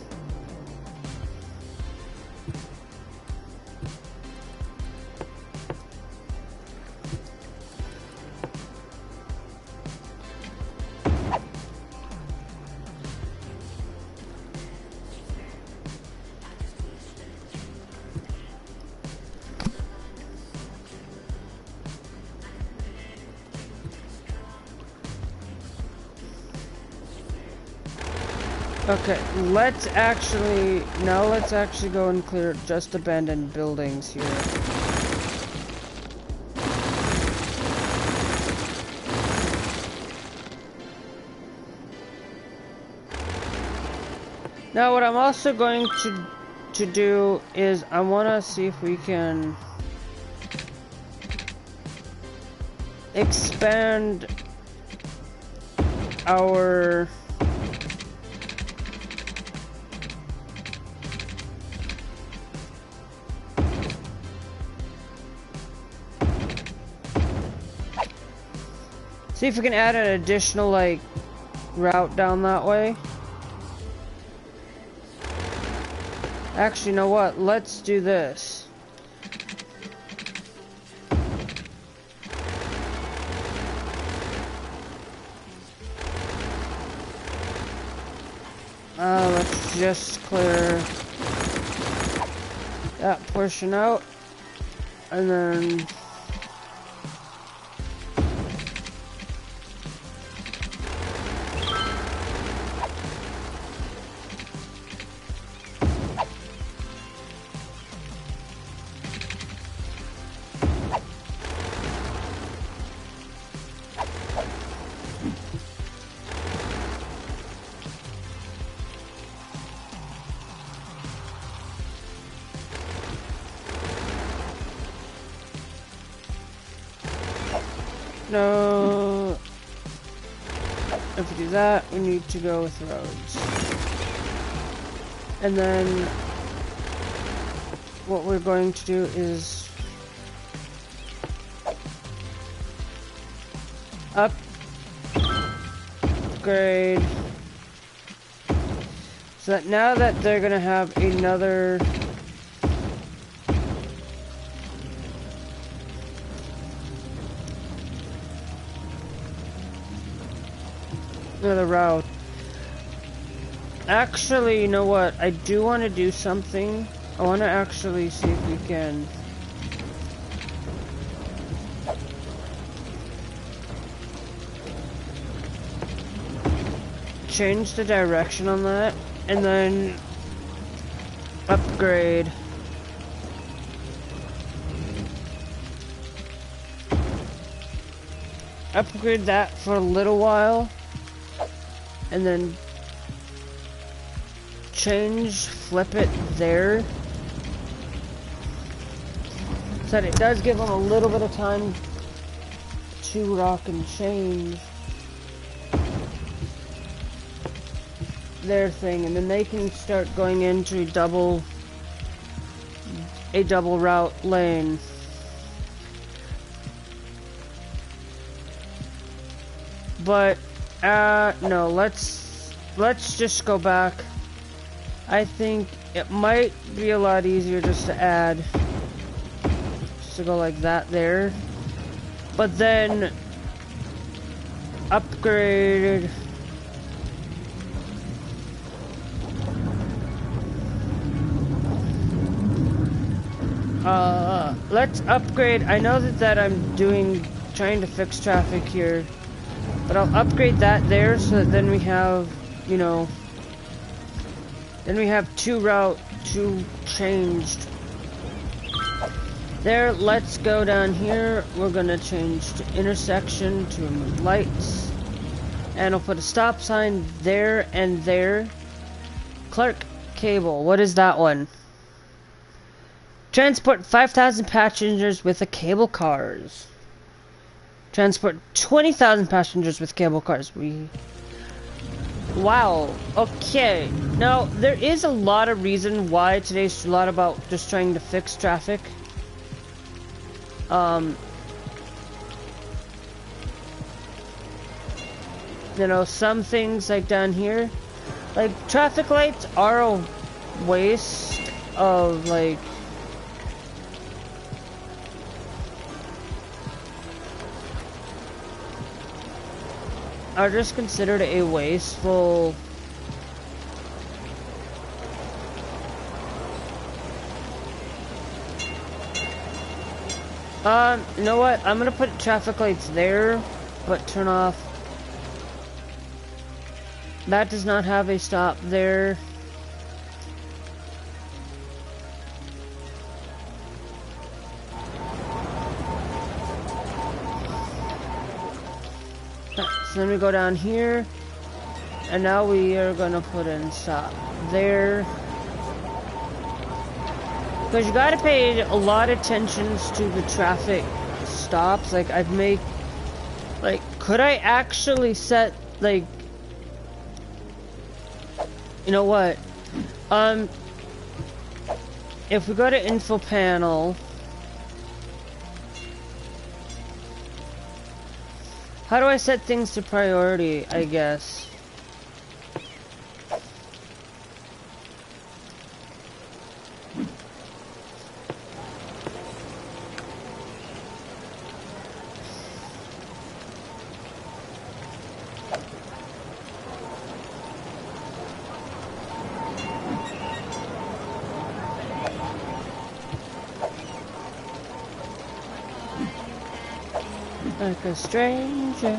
Okay, let's actually go and clear just abandoned buildings here. Now what I'm also going to do is I want to see if we can expand our see if we can add an additional, like, route down that way. Actually, you know what? Let's do this. Let's just clear that portion out. And then... No. If we do that, we need to go with roads. And then what we're going to do is upgrade so that now that they're gonna have another route. Actually, you know what? I do want to do something. I want to actually see if we can change the direction on that and then upgrade. Upgrade that for a little while. And then flip it there. So that it does give them a little bit of time to rock and change. their thing, and then they can start going into a double route lane. But no, let's just go back. I think it might be a lot easier just to add, just to go like that there, but then upgrade. Let's upgrade. I know that I'm trying to fix traffic here, but I'll upgrade that there so that then we have, you know, then we have two changed. There, let's go down here. We're gonna change to intersection to remove lights. And I'll put a stop sign there and there. Clark Cable, what is that one? Transport 5,000 passengers with the cable cars. Transport 20,000 passengers with cable cars. Wow. Okay. Now, there is a lot of reason why today's a lot about just trying to fix traffic. You know, some things like down here, like traffic lights are a waste of like are just considered a wasteful you know what? I'm gonna put traffic lights there, but turn off. That does not have a stop there. So then we go down here, and now we are gonna put in stop there. Because you gotta pay a lot of attention to the traffic stops. Like I've made, like, could I actually set, like, you know what? If we go to info panel, how do I set things to priority, I guess? Like a stranger.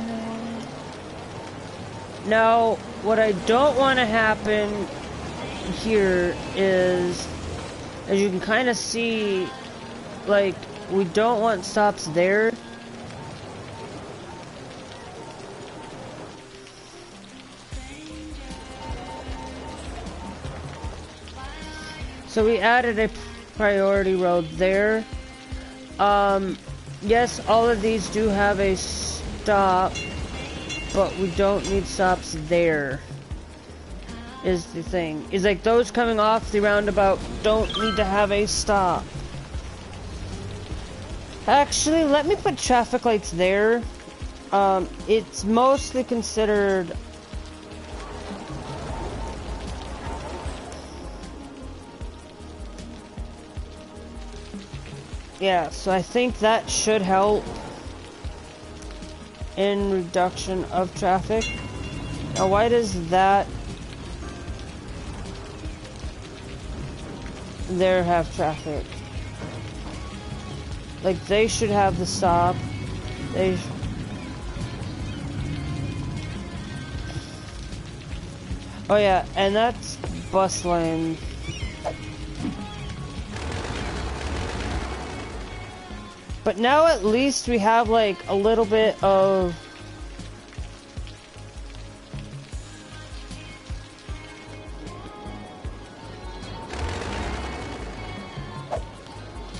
Now, what I don't want to happen here is, as you can kind of see, like, we don't want stops there. So we added a priority road there. Yes, all of these do have a stop, but we don't need stops there, is the thing. Is like those coming off the roundabout don't need to have a stop. Actually, let me put traffic lights there. It's mostly considered... Yeah, so I think that should help in reduction of traffic. Now, why does that there have traffic? Like, they should have the stop. Oh yeah, and that's bus lane. But now at least we have like a little bit of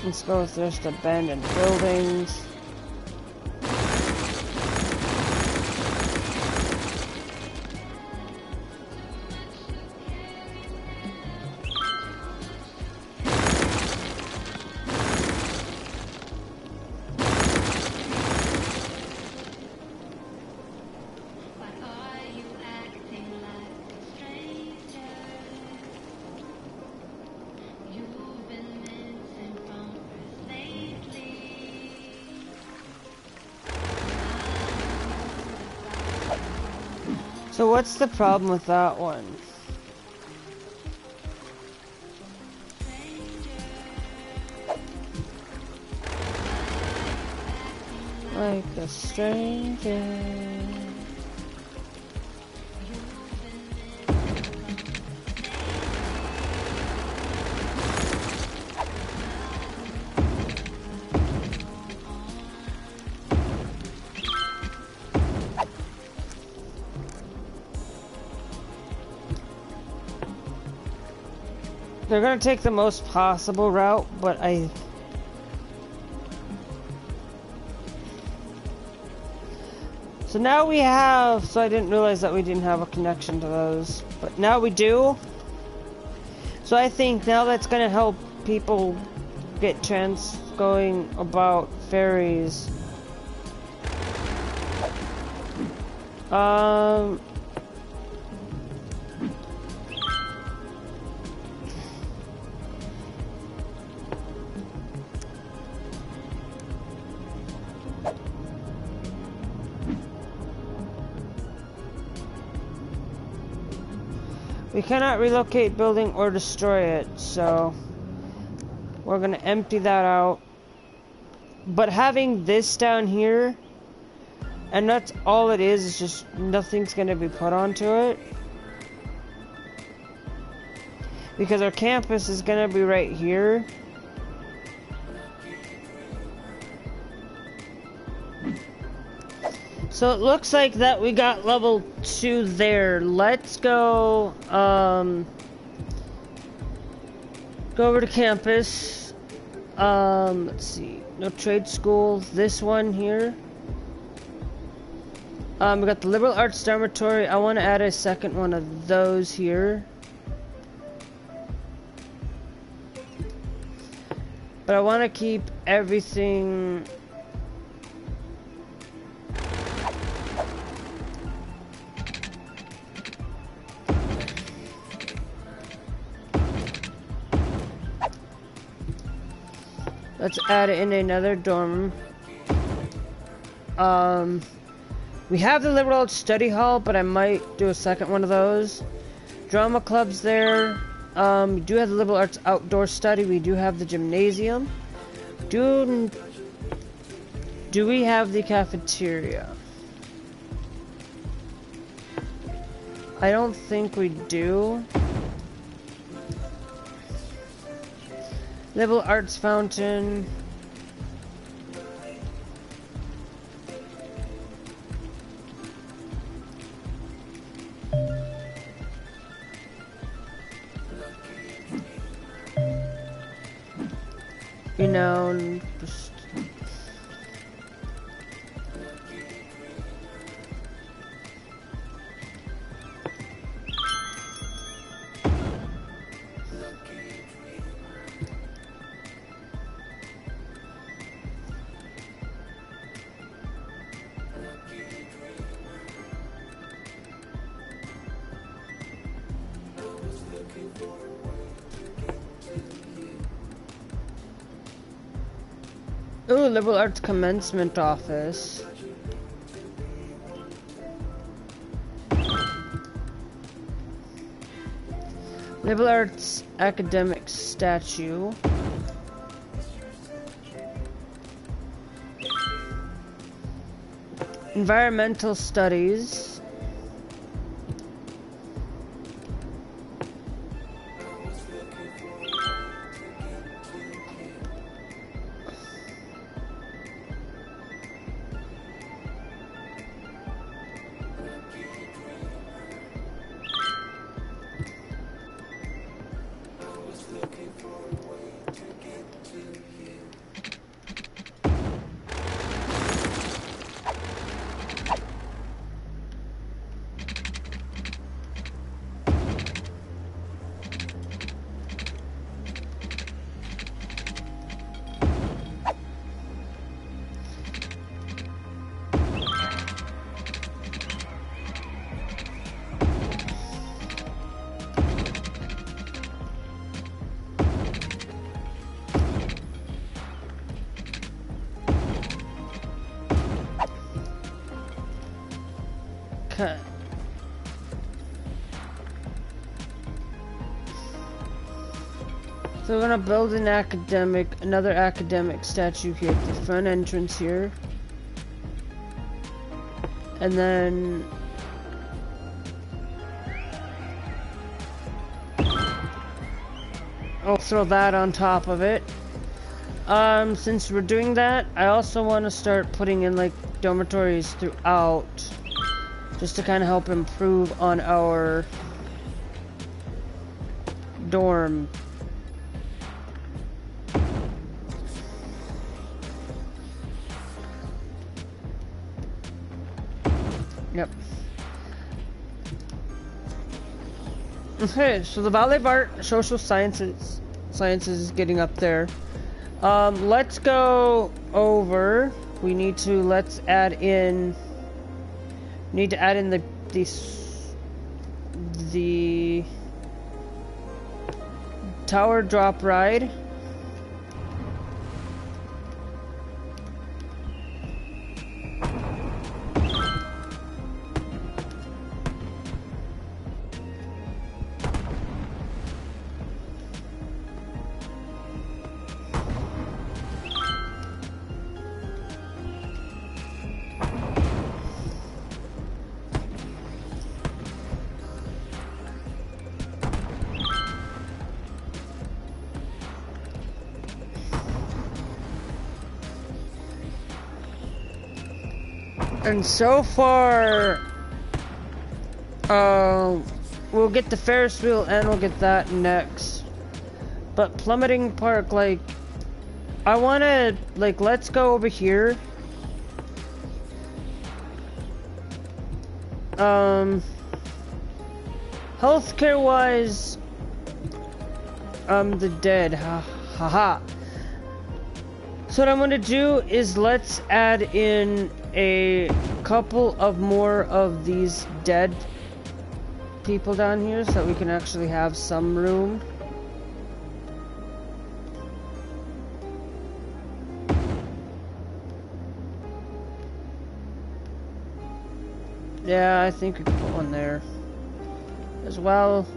let's go with just abandoned buildings. So what's the problem with that one? Like a stranger. They're gonna take the most possible route, but So now we have, so I didn't realize that we didn't have a connection to those, but now we do. So I think now that's gonna help people get going about ferries. We cannot relocate building or destroy it, so we're gonna empty that out. But having this down here, and that's all it is, it's just nothing's gonna be put onto it. Because our campus is gonna be right here. So it looks like that we got level 2 there. Let's go over to campus. Let's see. No trade school. This one here. We got the liberal arts dormitory. I want to add a second one of those here. But I want to keep everything. Let's add in another dorm. We have the liberal arts study hall, but I might do a second one of those. Drama club's there. We do have the liberal arts outdoor study. We do have the gymnasium. Do we have the cafeteria? I don't think we do. Liberal arts fountain. Renowned. Ooh, liberal arts commencement office. Liberal arts academic statue. Environmental studies. So we're gonna build another academic statue here at the front entrance here. And then I'll throw that on top of it. Since we're doing that, I also want to start putting in like dormitories throughout, just to kind of help improve on our dorm. Yep. Okay, so the Valley of Art, Social Sciences is getting up there. Let's go over. Let's add in. Need to add in the tower drop ride. And so far, we'll get the Ferris wheel and we'll get that next. But Plummeting Park, like, I wanna, like, let's go over here. Healthcare wise, the dead, haha. So what I'm gonna do is let's add in a couple of more of these dead people down here so that we can actually have some room. Yeah, I think we can put one there as well.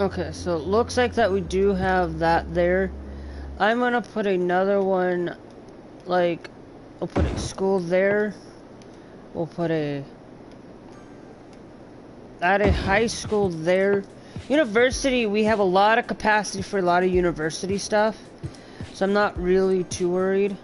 Okay, so it looks like that we do have that there. I'm gonna put another one, like, we'll put a school there. We'll put add a high school there. University, we have a lot of capacity for a lot of university stuff, so I'm not really too worried.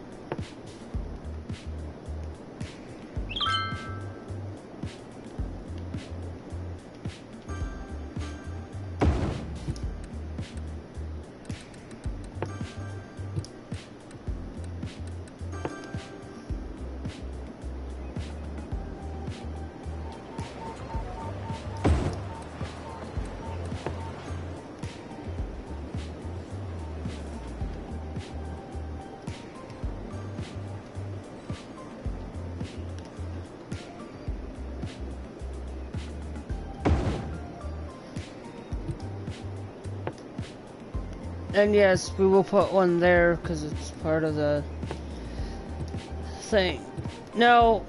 And yes, we will put one there because it's part of the thing. Now,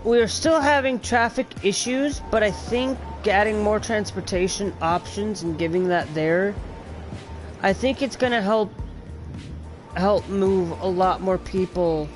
we are still having traffic issues, but I think adding more transportation options and giving that there, I think it's gonna help move a lot more people.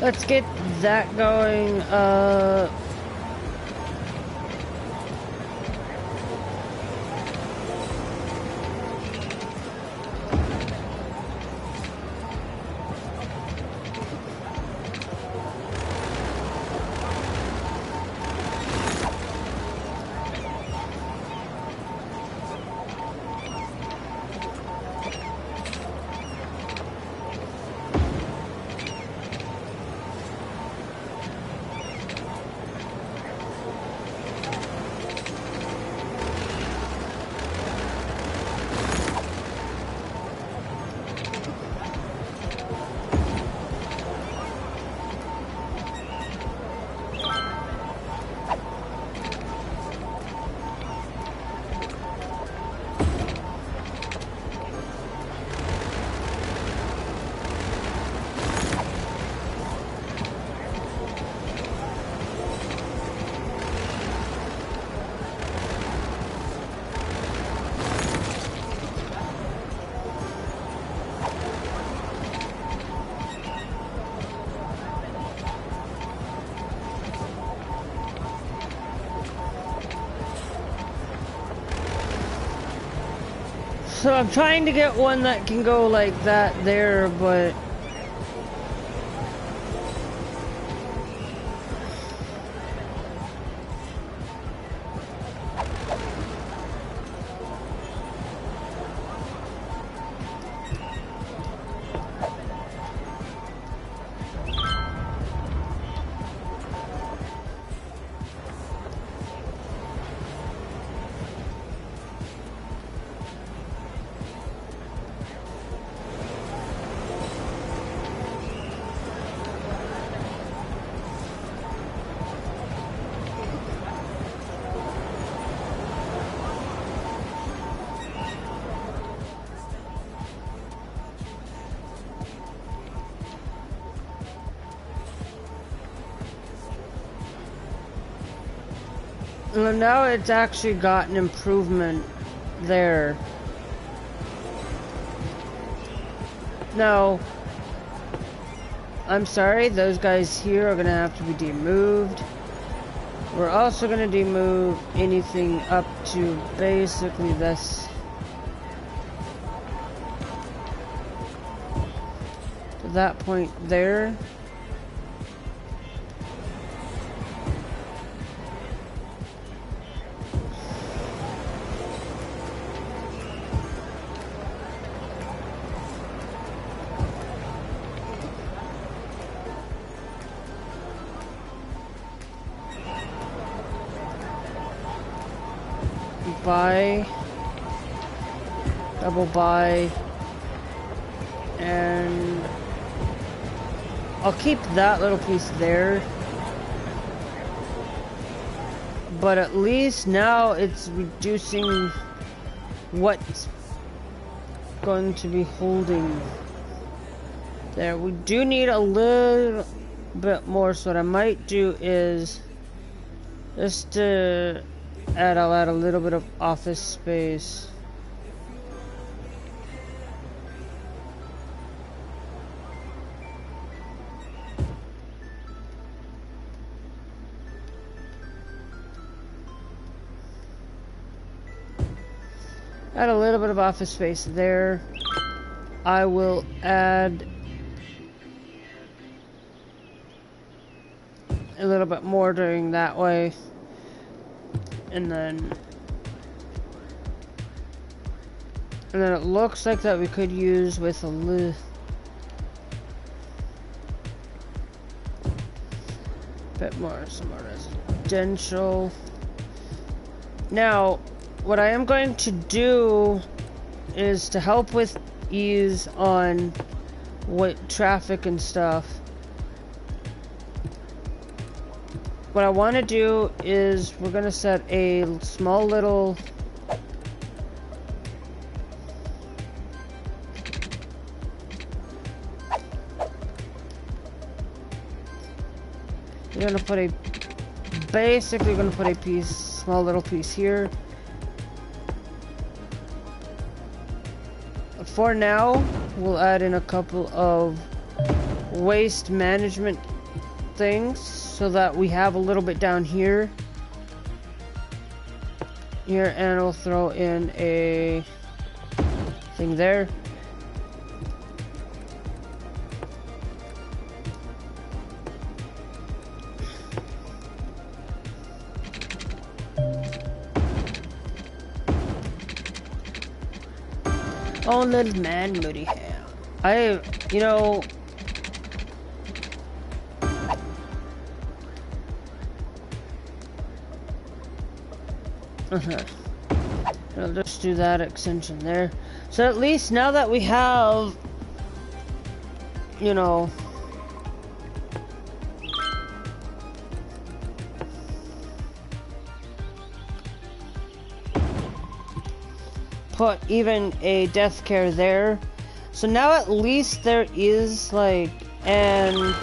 Let's get that going. So I'm trying to get one that can go like that there, but well, now it's actually got an improvement there. No, I'm sorry, those guys here are gonna have to be demoved. We're also gonna demove anything up to basically this. To that point there. Buy, double buy, and I'll keep that little piece there, but at least now it's reducing what's going to be holding there. We do need a little bit more, so what I might do is just to I'll add a little bit of office space. Add a little bit of office space there. I will add a little bit more doing that way. And then it looks like that we could use with a little bit more, some more residential. Now, what I am going to do is to help with ease on what traffic and stuff. What I want to do is we're going to set a small little we're going to put a basically going to put a piece, small little piece here. For now, we'll add in a couple of waste management things so that we have a little bit down here. Here, and we'll throw in a thing there. Oh, little man, Moody Ham. You know, I'll just do that extension there. So at least now that we have, you know, put even a death care there. So now at least there is like, and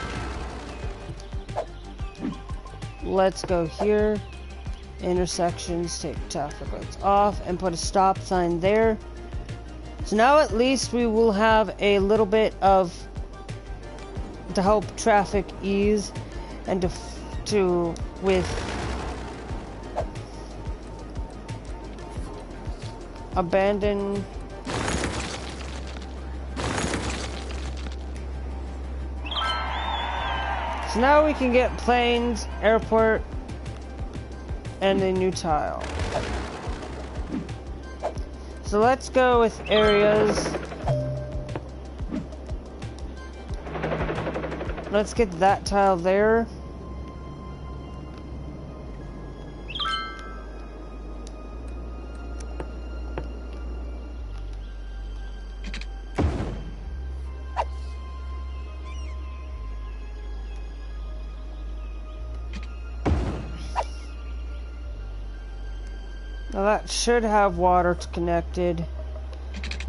let's go here. Intersections, take traffic lights off, and put a stop sign there. So now at least we will have a little bit of to help traffic ease and to with abandon. So now we can get planes, airport, and a new tile. So let's go with areas. Let's get that tile there. Now that should have water connected.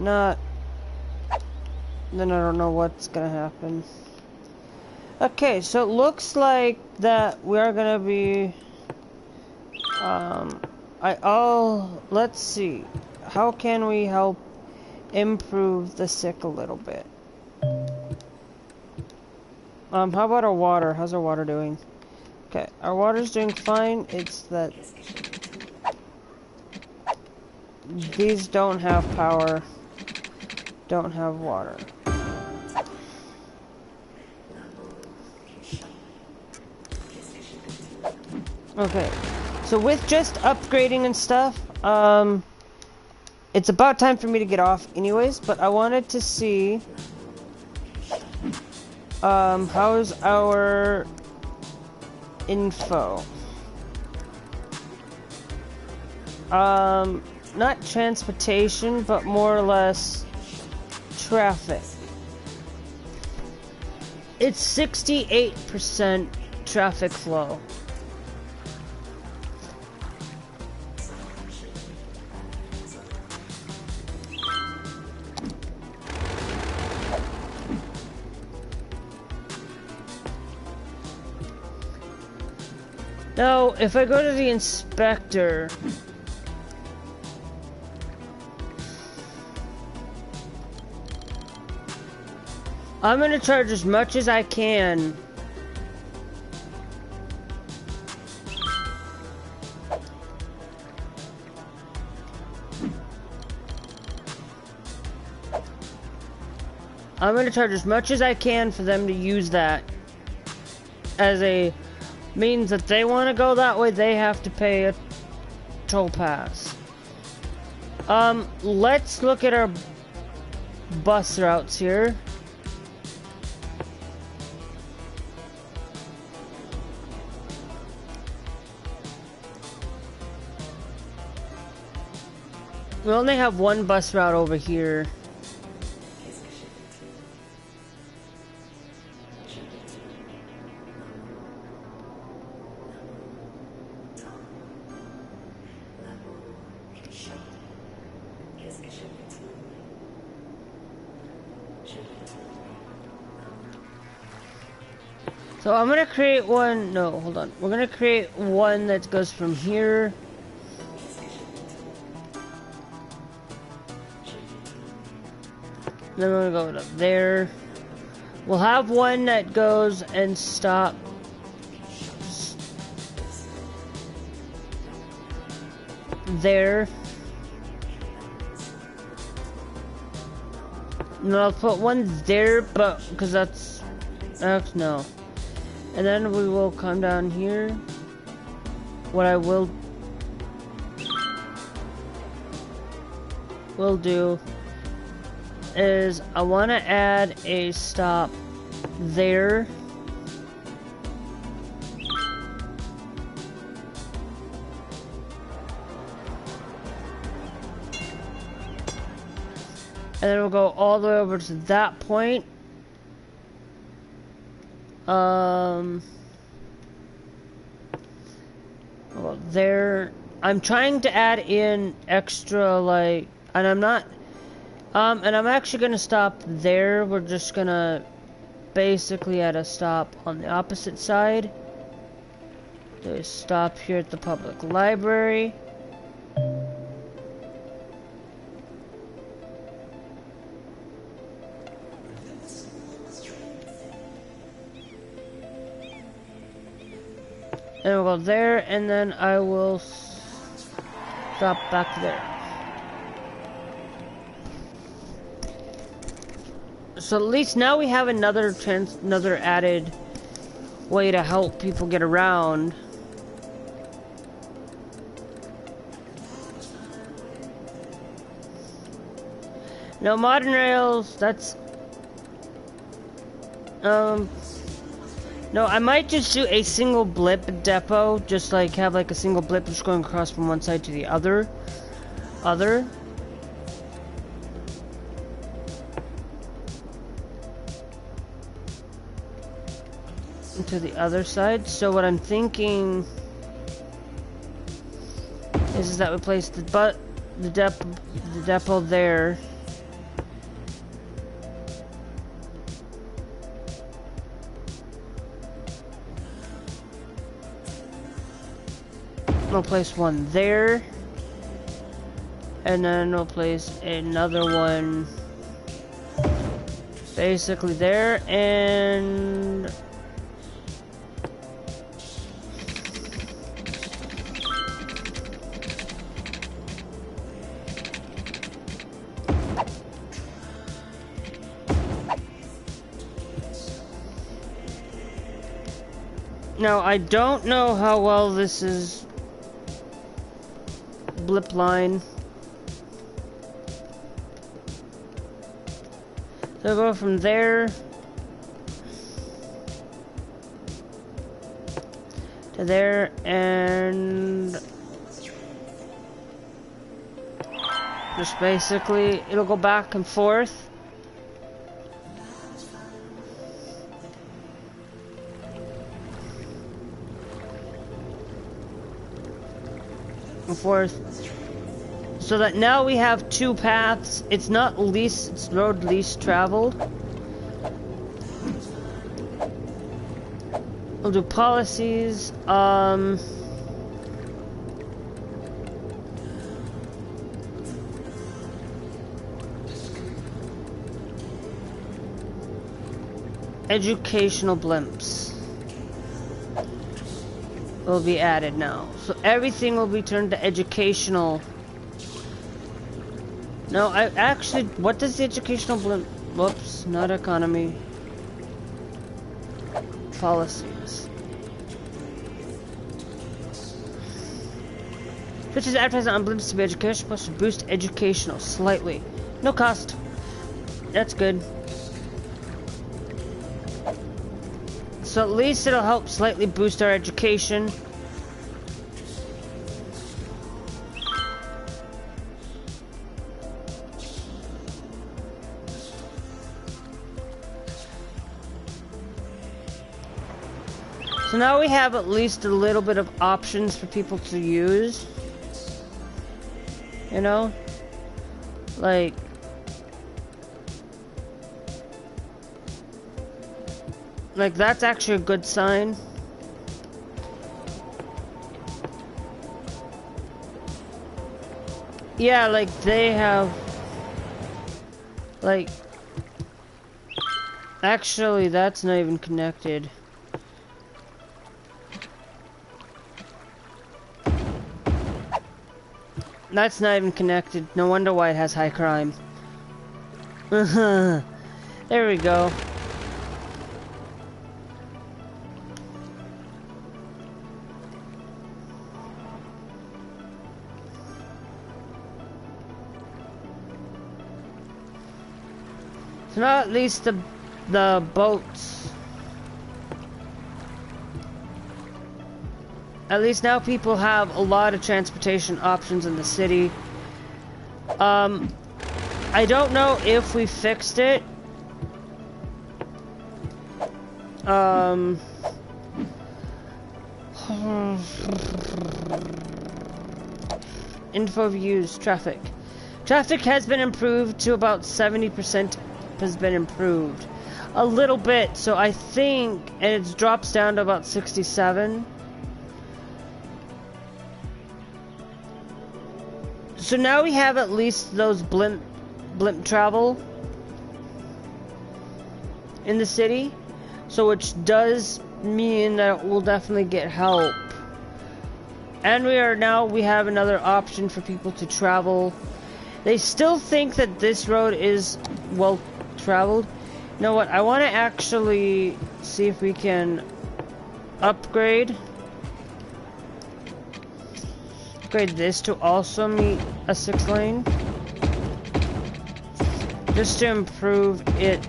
Not, then I don't know what's gonna happen. Okay, so it looks like that we are gonna be, let's see. How can we help improve the sick a little bit? How about our water? How's our water doing? Okay, our water's doing fine. It's that these don't have power, don't have water. Okay, so with just upgrading and stuff, it's about time for me to get off anyways, but I wanted to see, how's our info? Not transportation, but more or less traffic. It's 68% traffic flow. Now, if I go to the inspector, I'm gonna charge as much as I can. I'm gonna charge as much as I can for them to use that as a means that they want to go that way. They have to pay a toll pass. Let's look at our bus routes here. We only have one bus route over here. So I'm gonna create one, no, hold on. We're gonna create one that goes from here. Then we're gonna go up there. We'll have one that goes and stops there. No, I'll put one there, but because that's no. And then we will come down here. What I will do is I want to add a stop there. And then we'll go all the way over to that point. Well, there. I'm trying to add in extra, like, and I'm not, and I'm actually gonna stop there. We're just gonna basically add a stop on the opposite side. There's stop here at the public library. And we'll go there, and then I will stop back there. So at least now we have another added way to help people get around. No, modern rails, that's no, I might just do a single blip depot, just like have like a single blip just going across from one side to the other. To the other side. So what I'm thinking is that we place the depot there. We'll place one there, and then we'll place another one basically there, and now I don't know how well this is blip line. So go from there to there, and just basically it'll go back and forth. And forth. So that now we have two paths. It's not least, it's road least traveled. We'll do policies. Educational blimps will be added now. So everything will be turned to educational. No, I actually, what does the educational blimp, whoops, not economy, policies. Switches advertising on blimps to be educational, supposed to boost educational slightly. No cost. That's good. So at least it'll help slightly boost our education. So now we have at least a little bit of options for people to use. You know? Like, that's actually a good sign. Yeah, like they have, like, Actually, that's not even connected. That's not even connected. No wonder why it has high crime. There we go. So now at least the boats. At least now people have a lot of transportation options in the city. I don't know if we fixed it. Info views, traffic. Traffic has been improved to about 70% has been improved. A little bit, so I think it drops down to about 67. So now we have at least those blimp travel in the city, so which does mean that we'll definitely get help. And we have another option for people to travel. They still think that this road is well traveled. You know what? I want to actually see if we can upgrade this to also meet a 6-lane, just to improve it,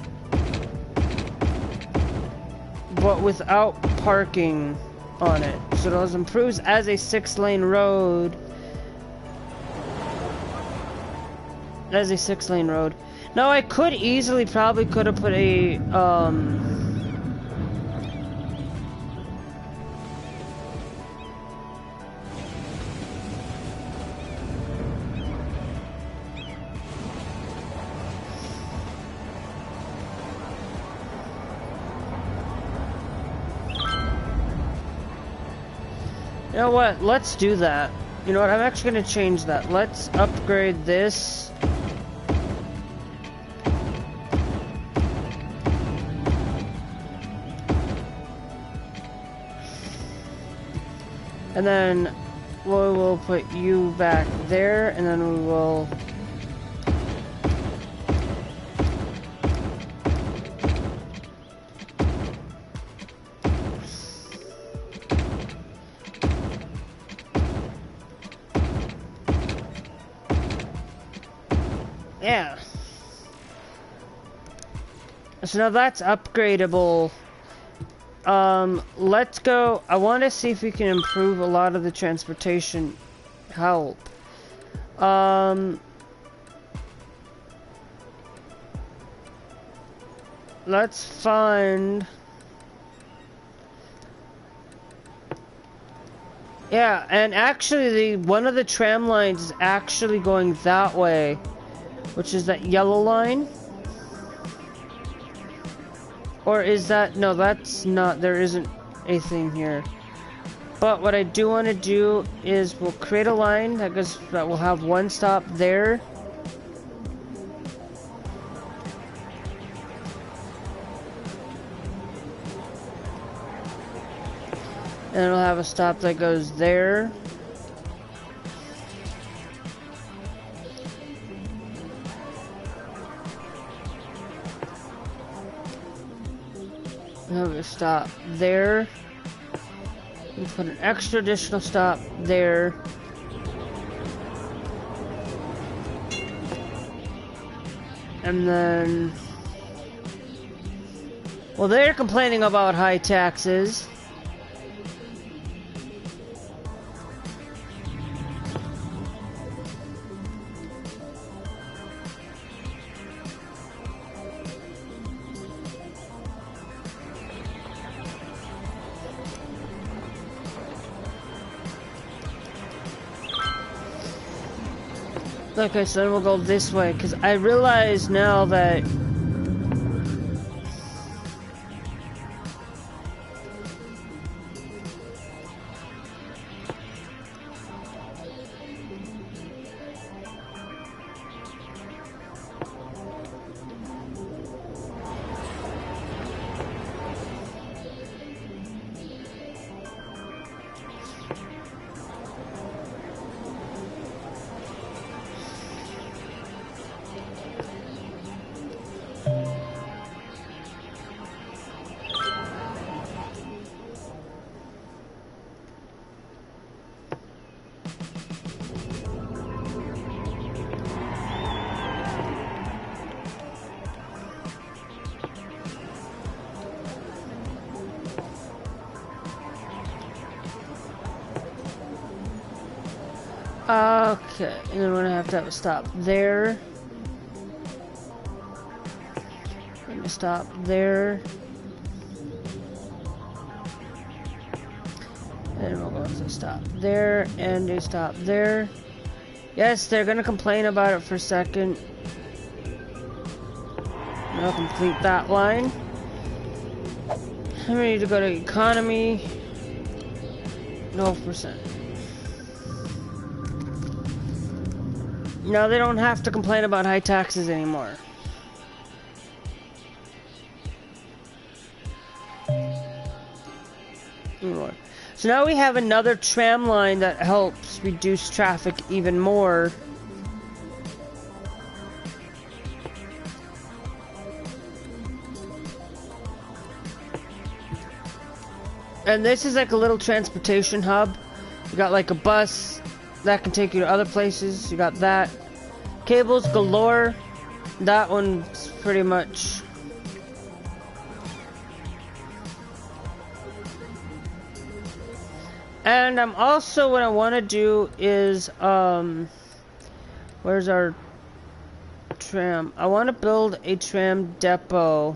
but without parking on it. So it improves as a 6-lane road. As a 6-lane road. Now I could easily probably could have put a you know what? Let's do that. You know what? I'm actually going to change that. Let's upgrade this. And then we will put you back there, and then we will... Yeah. So now that's upgradable. Let's go. I want to see if we can improve a lot of the transportation help. Let's find... Yeah, and actually one of the tram lines is actually going that way, which is that yellow line. Or is that... No, that's not... There isn't a thing here. But what I do want to do is we'll create a line that will have one stop there. And it'll have a stop that goes there. Have a stop there. We put an extra additional stop there. And then... Well, they're complaining about high taxes. Okay, so then we'll go this way, because I realize now that... Okay, and then we're gonna have to have a stop there. And a stop there. And we'll go to a stop there and a stop there. Yes, they're gonna complain about it for a second. I'll complete that line. We need to go to economy. 12%. Now they don't have to complain about high taxes anymore. So now we have another tram line that helps reduce traffic even more. And this is like a little transportation hub. You got like a bus that can take you to other places. You got that. Cables galore. That one's pretty much... And I'm also, what I want to do is, where's our tram? I want to build a tram depot.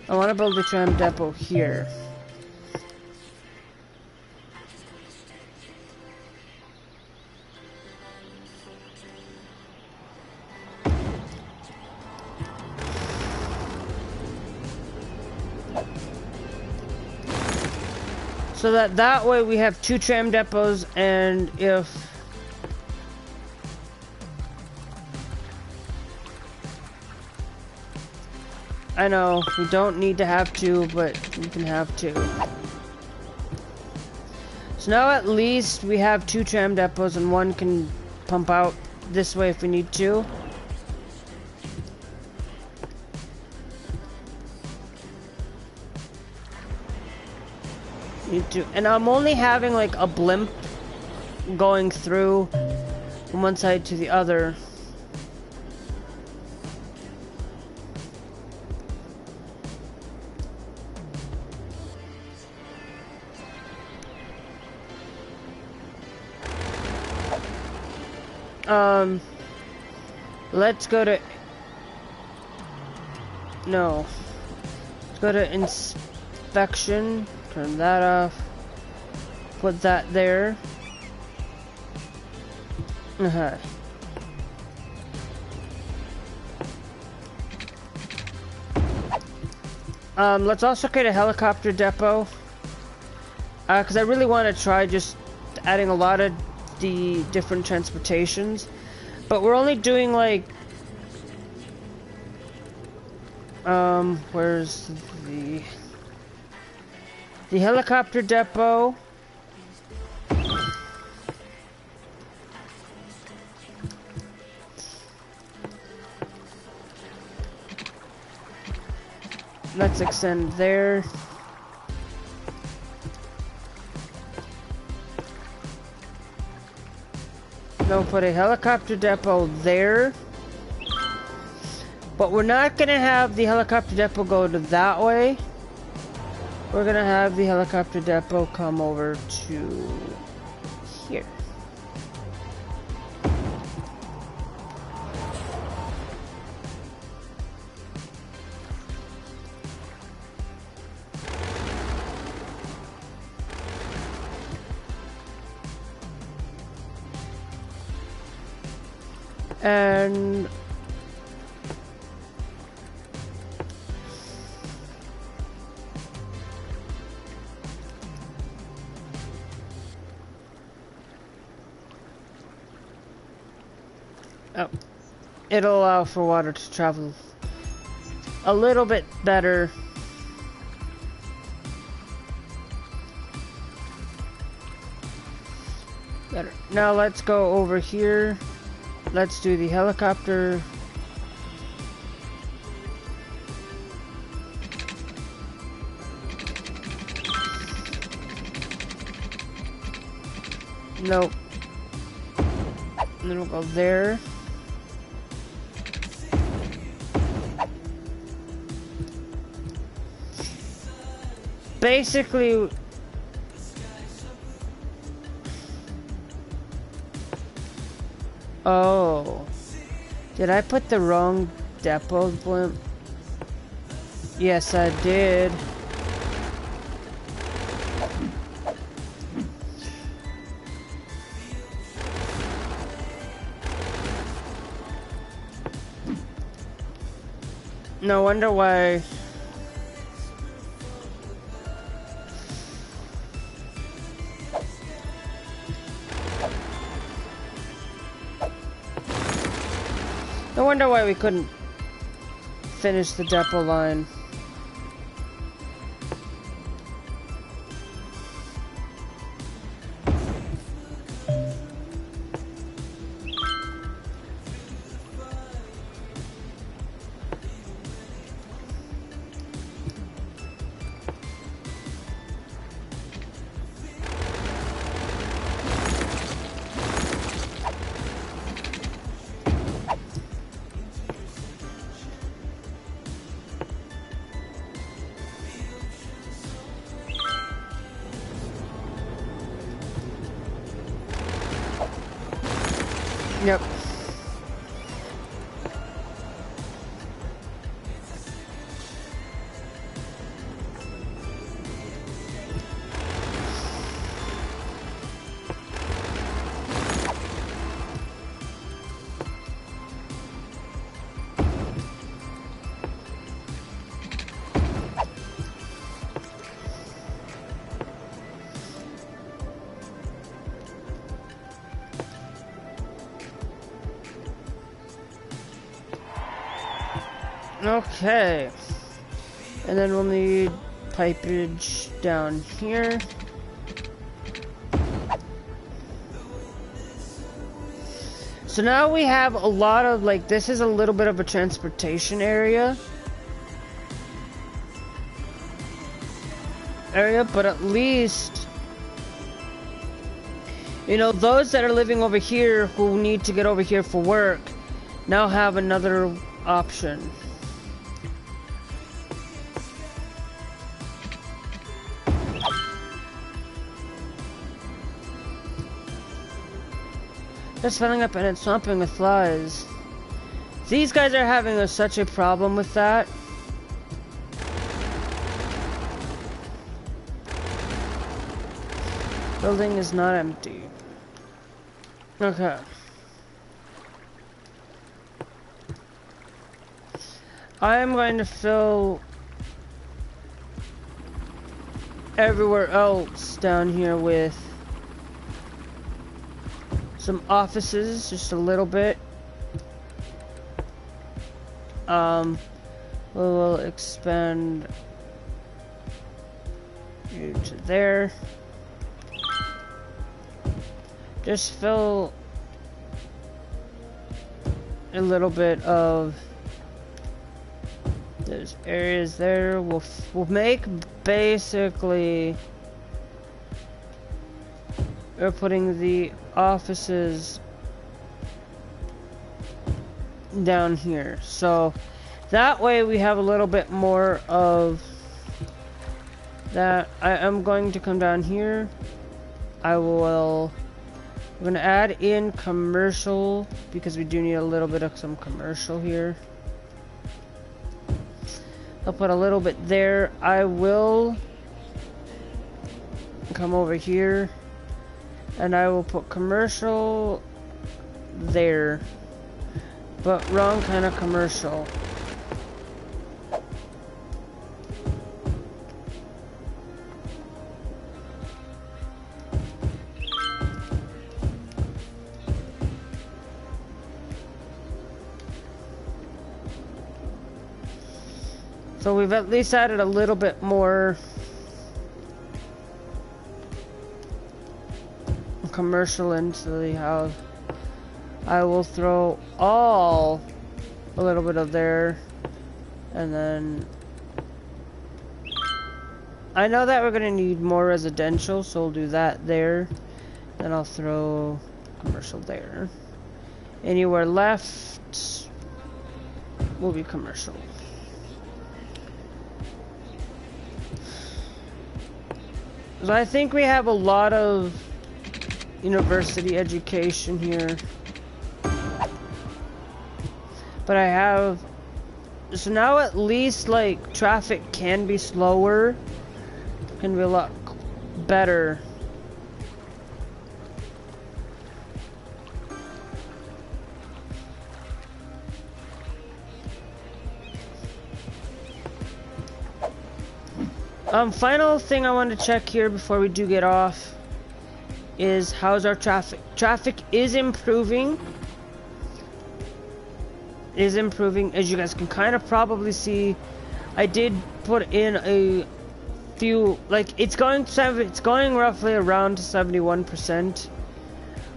I want to build a tram depot here. So that way we have 2 tram depots, and if I know we don't need to have 2, but we can have 2. So now at least we have 2 tram depots, and one can pump out this way if we need to. And I'm only having like a blimp going through from one side to the other. Let's go to... No. Let's go to inspection. Turn that off. Put that there. Let's also create a helicopter depot. Because I really want to try just adding a lot of the different transportations. But we're only doing like... where's the helicopter depot? Let's extend there. We'll put a helicopter depot there. But we're not gonna have the helicopter depot go to that way. We're gonna have the helicopter depot come over to here. And oh, it'll allow for water to travel a little bit better. Now let's go over here. Let's do the helicopter. Nope. And then we'll go there. Basically, oh, did I put the wrong depot blimp? Yes, I did. No wonder why. No wonder why we couldn't finish the depot line. Yep. Okay, and then we'll need pipage down here. So now we have a lot of, like, this is a little bit of a transportation area, but at least, you know, those that are living over here who need to get over here for work now have another option. It's filling up and it's swamping with flies. These guys are having such a problem with that. Building is not empty. Okay. I am going to fill everywhere else down here with some offices, just a little bit. We'll expand you to there. Just fill a little bit of those areas there. We'll make basically, we're putting the offices down here, so that way we have a little bit more of that. I am going to come down here. I'm going to add in commercial because we do need a little bit of some commercial here. I'll put a little bit there. I will come over here and I will put commercial there, but wrong kind of commercial. So we've at least added a little bit more commercial into the house. I will throw a little bit of there, and then I know that we're gonna need more residential, so we'll do that there. Then I'll throw commercial there. Anywhere left will be commercial. So I think we have a lot of university education here. But I have... So now at least, like, traffic can be slower. Can be a lot better. Final thing I want to check here before we do get off is how's our traffic. Traffic is improving. As you guys can kind of probably see. I did put in a few, like, it's going roughly around 71%.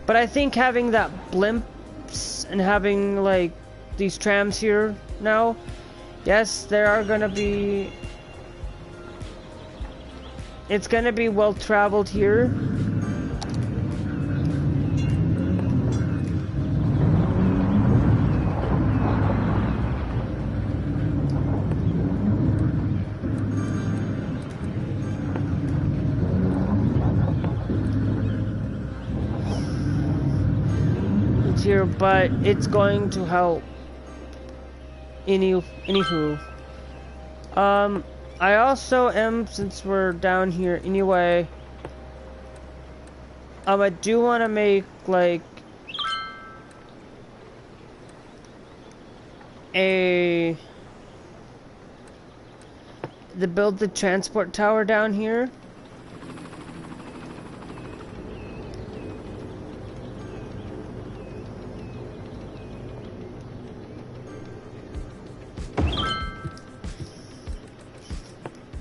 But I think having that blimps and having like these trams here now, yes, there are gonna be, it's gonna be well traveled here. Here, but it's going to help. Anywho, I also am, since we're down here anyway, I do want to make like build the transport tower down here.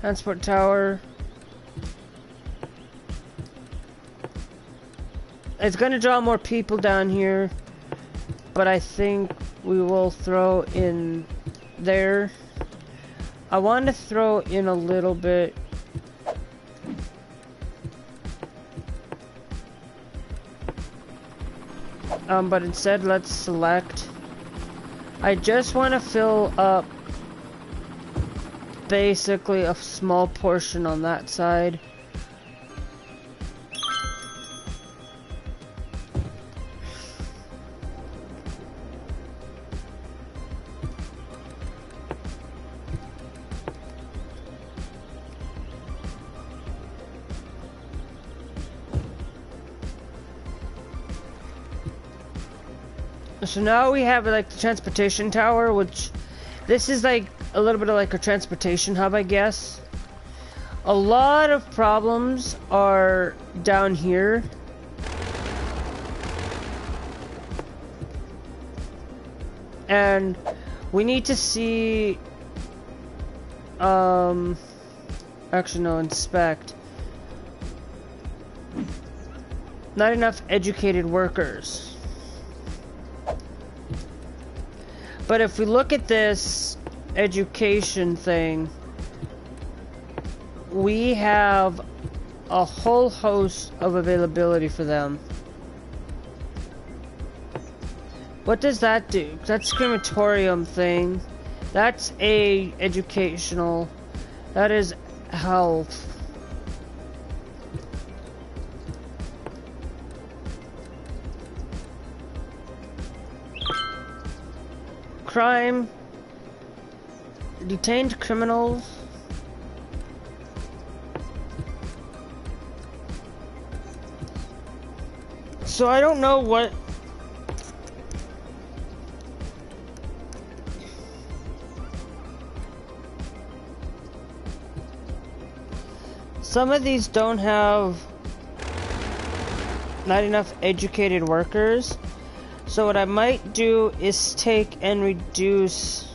Transport tower. It's gonna draw more people down here, but I think we will throw in there. I want to throw in a little bit. But instead, let's select. I just want to fill up basically a small portion on that side. So now we have like the transportation tower, which this is like a little bit of like a transportation hub, I guess. A lot of problems are down here. And we need to see, actually no, inspect. Not enough educated workers. But if we look at this education thing, we have a whole host of availability for them. What does that do? That's crematorium thing. That's a educational. That is health. Crime. Detained criminals. So I don't know what. Some of these don't have not enough educated workers. So what I might do is take and reduce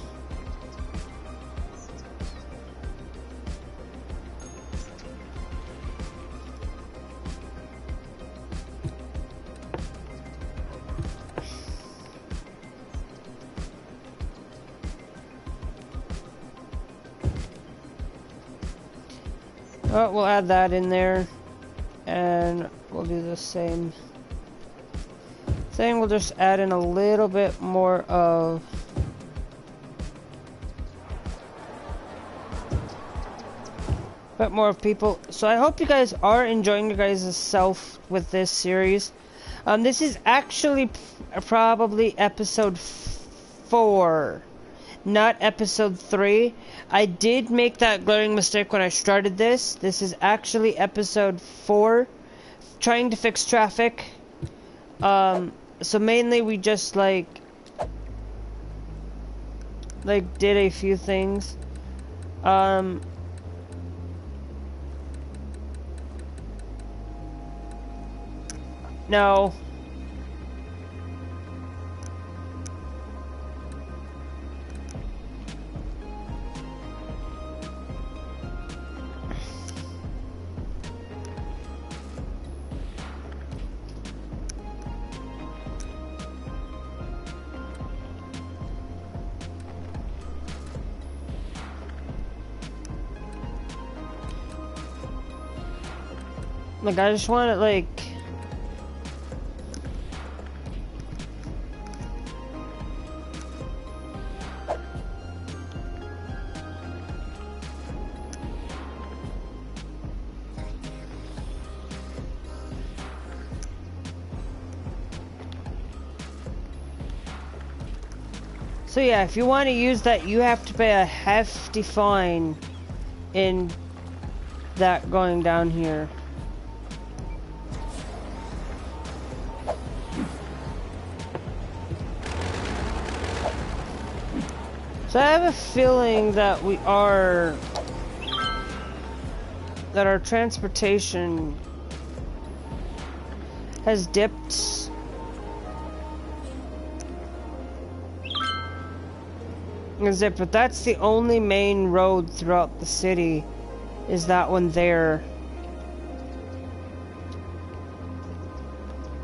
we'll add that in there, and we'll do the same thing. We'll just add in a little bit more of people. So I hope you guys are enjoying your guys' self with this series. This is actually probably episode 4, not episode 3. I did make that glaring mistake when I started this. This is actually episode 4, trying to fix traffic. So mainly we just like did a few things. No. Like, I just want it, like... So yeah, if you want to use that, you have to pay a hefty fine in that going down here. So I have a feeling that that our transportation has dipped. But that's the only main road throughout the city, is that one there.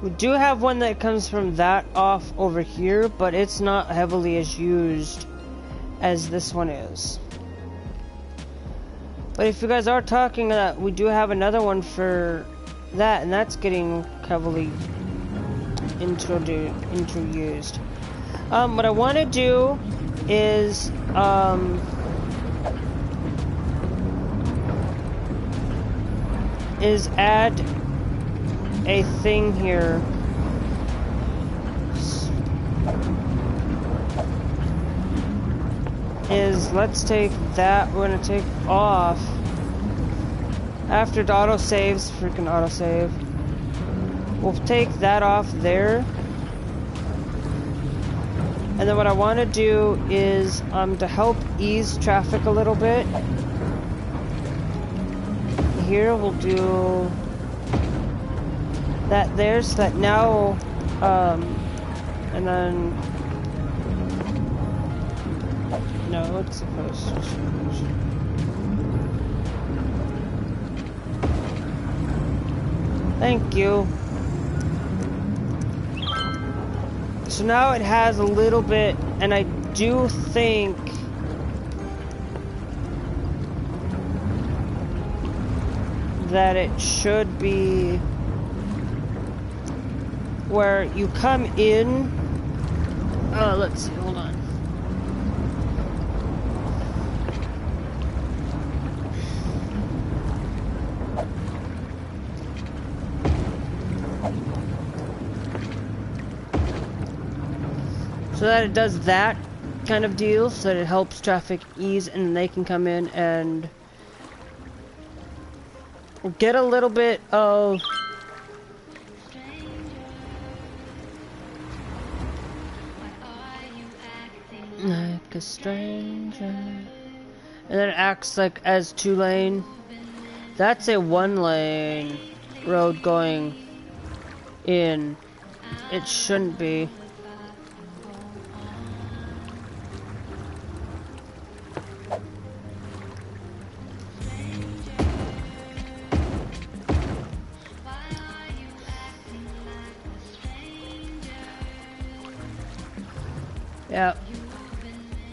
We do have one that comes from that off over here, but it's not heavily as used as this one is. But if you guys are talking that, we do have another one for that, and that's getting heavily introduced. What I want to do is add a thing here. Let's take that. We're gonna take off after it auto saves. Freaking autosave. We'll take that off there. And then what I want to do is to help ease traffic a little bit. Here we'll do that there, so that now and then no, it's supposed to change. Thank you. So now it has a little bit, and I do think that it should be where you come in. Let's see, hold on. So that it does that kind of deal, so that it helps traffic ease, and they can come in and get a little bit of like a stranger, and then it acts like as 2-lane. That's a 1-lane road going in. It shouldn't be. Yeah.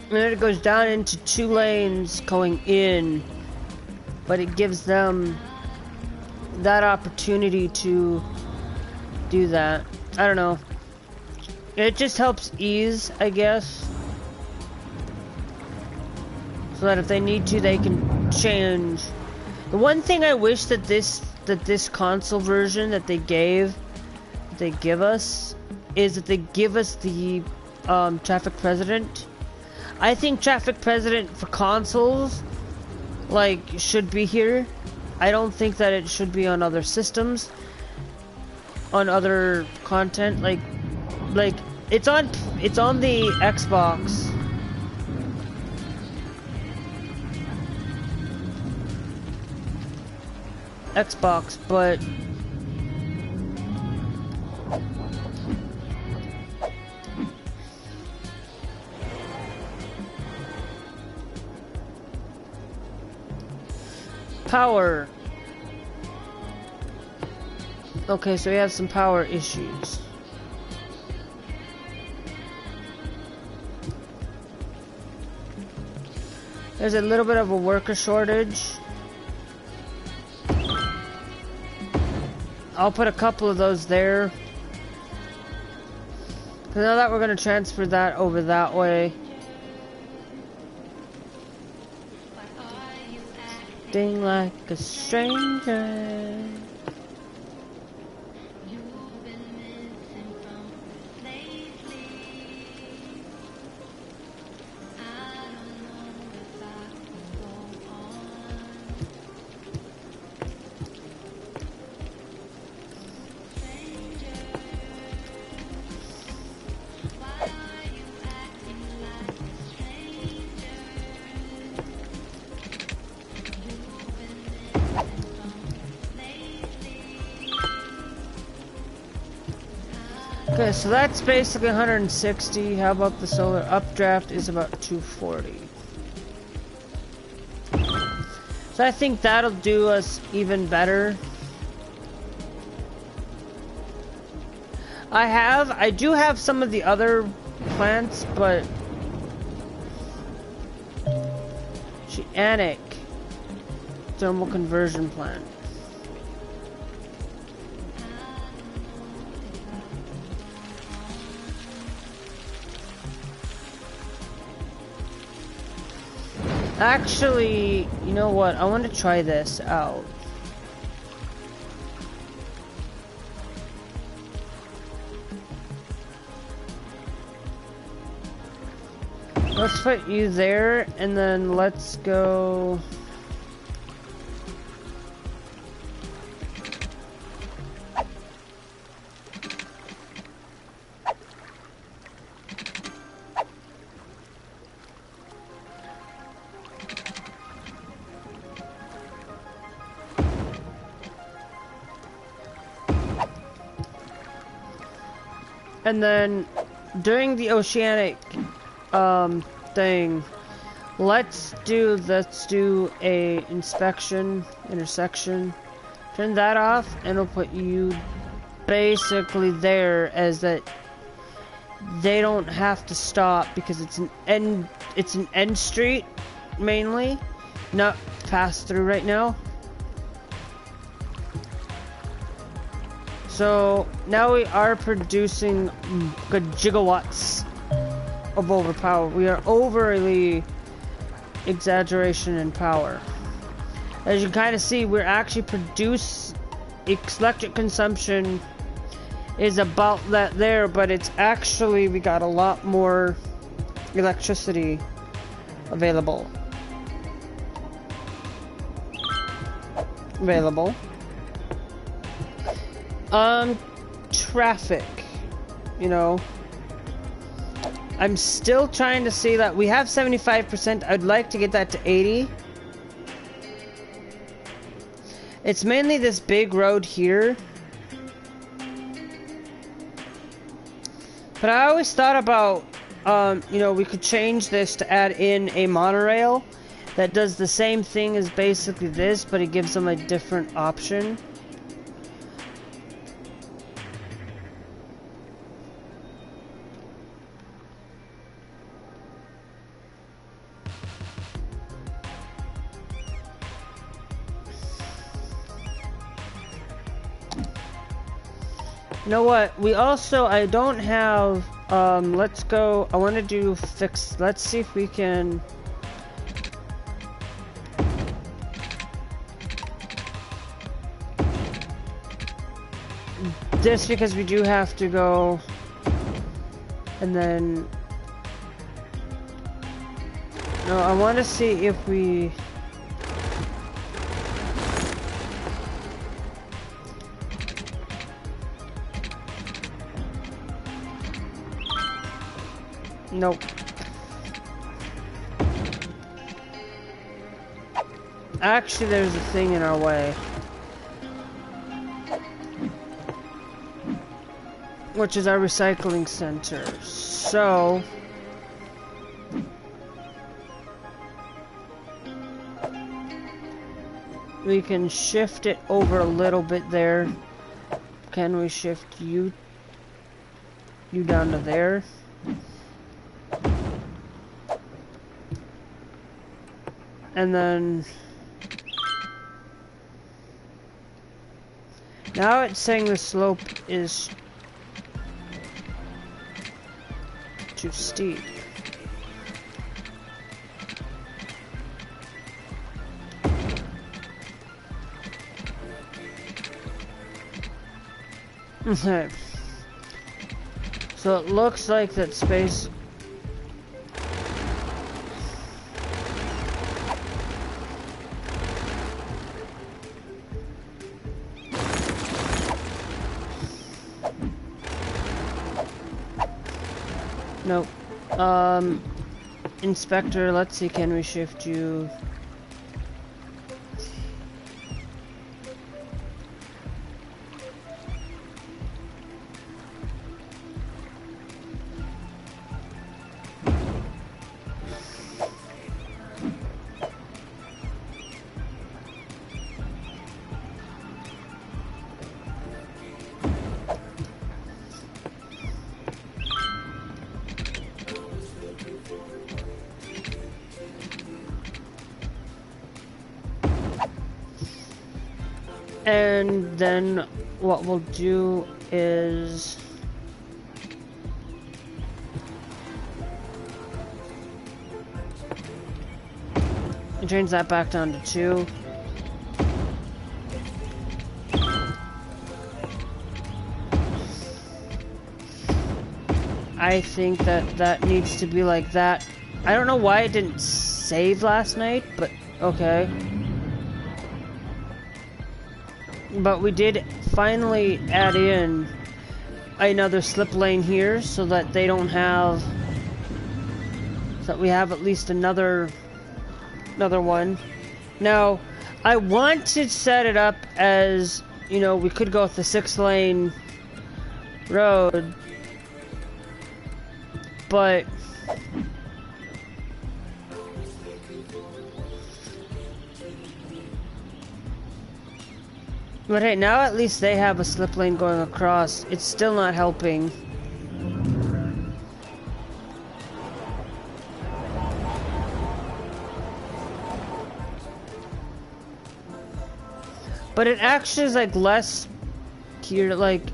And then it goes down into 2 lanes going in, but it gives them that opportunity to do that. I don't know. It just helps ease, I guess. So that if they need to, they can change. The one thing I wish that this console version that they give us is that they give us the traffic president. I think traffic president for consoles like should be here. I don't think that it should be on other systems, on other content. Like it's on the Xbox. But power. Okay, so we have some power issues. There's a little bit of a worker shortage. I'll put a couple of those there. So now that we're going to transfer that over that way. Acting like a stranger. Okay, so that's basically 160. How about the solar updraft is about 240. So I think that'll do us even better. I do have some of the other plants, but Oceanic thermal conversion plant. Actually, you know what? I want to try this out. Let's put you there, and then let's go... And then during the Oceanic thing, let's do a intersection. Turn that off, and it'll put you basically there, as that they don't have to stop because it's an end street mainly, not pass through right now. So now we are producing good gigawatts of overpower. We are overly exaggeration in power. As you can kind of see, we're actually electric consumption is about that there, but it's actually, we got a lot more electricity available. Traffic, you know, I'm still trying to see that we have 75%. I'd like to get that to 80. It's mainly this big road here, but I always thought about, you know, we could change this to add in a monorail that does the same thing as basically this, but it gives them a different option. You know what? We also, I don't have Let's go. I want to do fix. Let's see if we can. Just because we do have to go, and then. No, I want to see if we. Nope. Actually, there's a thing in our way. Which is our recycling center. So... we can shift it over a little bit there. Can we shift you down to there? And then now it's saying the slope is too steep. Okay. So it looks like that space. Nope. Inspector, let's see, can we shift you? And then what we'll do is change that back down to 2. I think that needs to be like that. I don't know why it didn't save last night, but okay. But we did finally add in another slip lane here so that they don't have, so that we have at least another one. Now, I want to set it up as, you know, we could go with the 6-lane road, but hey, now at least they have a slip lane going across. It's still not helping. But it actually is like less here. Like,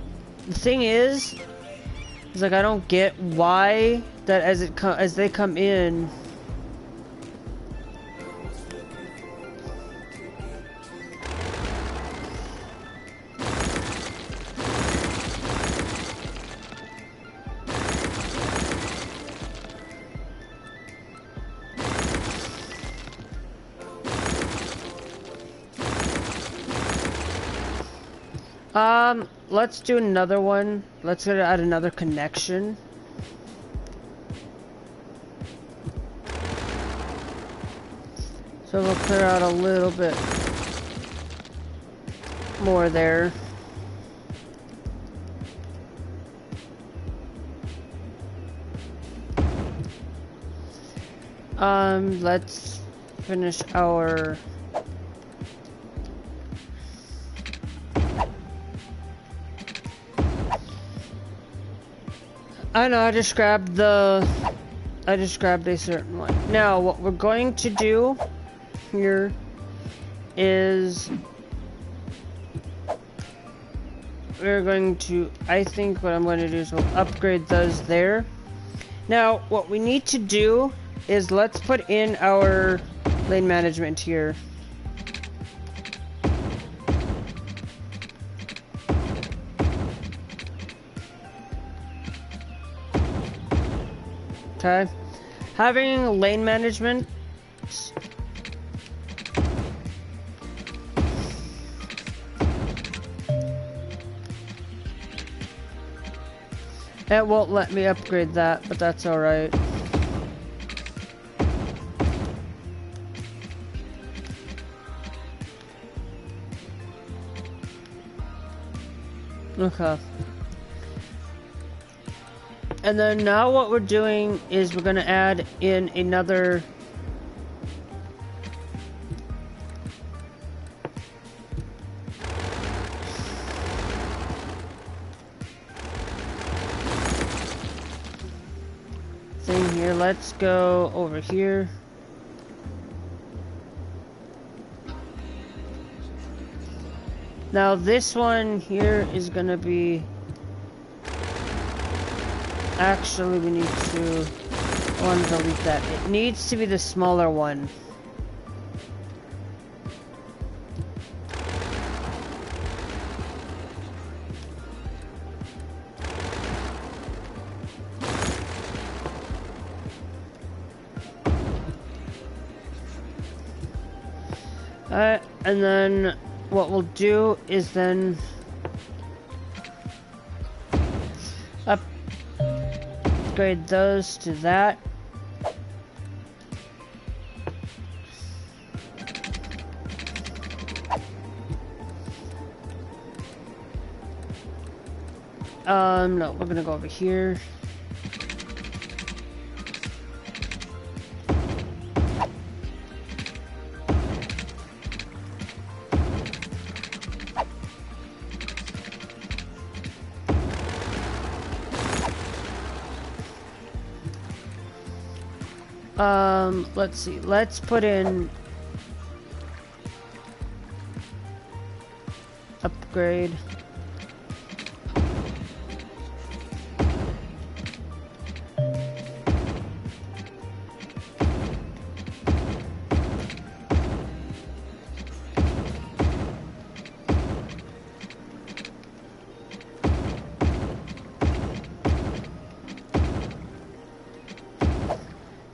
the thing is like I don't get why that as they come in. Let's do another one. Let's add another connection. So we'll clear out a little bit more there. Let's finish our I know, I just grabbed a certain one. Now, what we're going to do here is we're going to, I think what I'm going to do is we'll upgrade those there. Now, what we need to do is let's put in our lane management here. Okay. Having lane management it won't let me upgrade that, but that's alright. Okay. And then now what we're doing is we're gonna add in another thing here. Let's go over here. Now this one here is gonna be, actually we need to, I want to delete that. It needs to be the smaller one. And then what we'll do is then upgrade those to that. No, we're gonna go over here. Let's see, let's put in upgrade.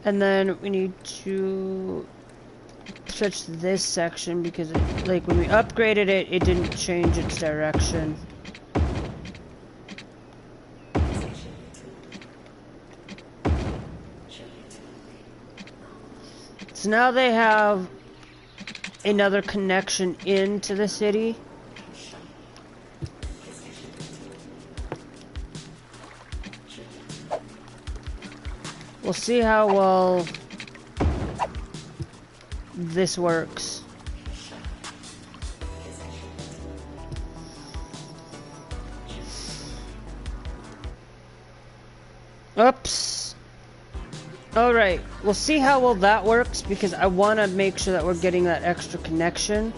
And then we need to switch this section because it, like when we upgraded it, it didn't change its direction. So now they have another connection into the city. We'll see how well this works. Oops. Alright, we'll see how well that works because I want to make sure that we're getting that extra connection.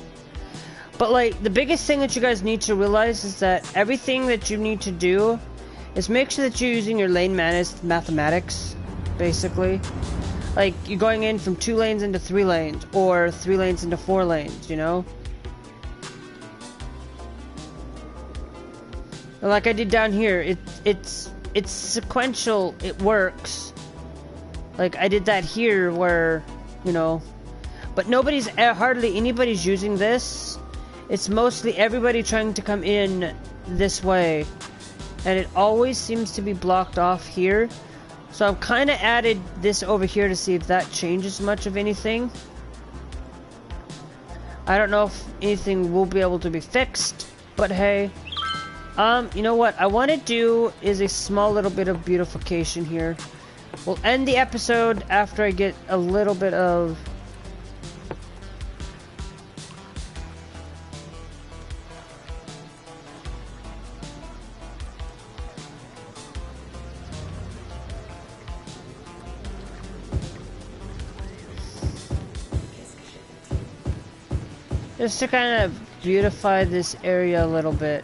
But like, the biggest thing that you guys need to realize is that everything that you need to do is make sure that you're using your lane managed mathematics. Basically, like you're going in from 2 lanes into 3 lanes or 3 lanes into 4 lanes, you know, and like I did down here, it's sequential, it works. Like I did that here where, you know, but nobody's, hardly anybody's using this. It's mostly everybody trying to come in this way, and it always seems to be blocked off here. So I've kind of added this over here to see if that changes much of anything. I don't know if anything will be able to be fixed, but hey. You know what I want to do is a small little bit of beautification here. We'll end the episode after I get a little bit of just to kind of beautify this area a little bit.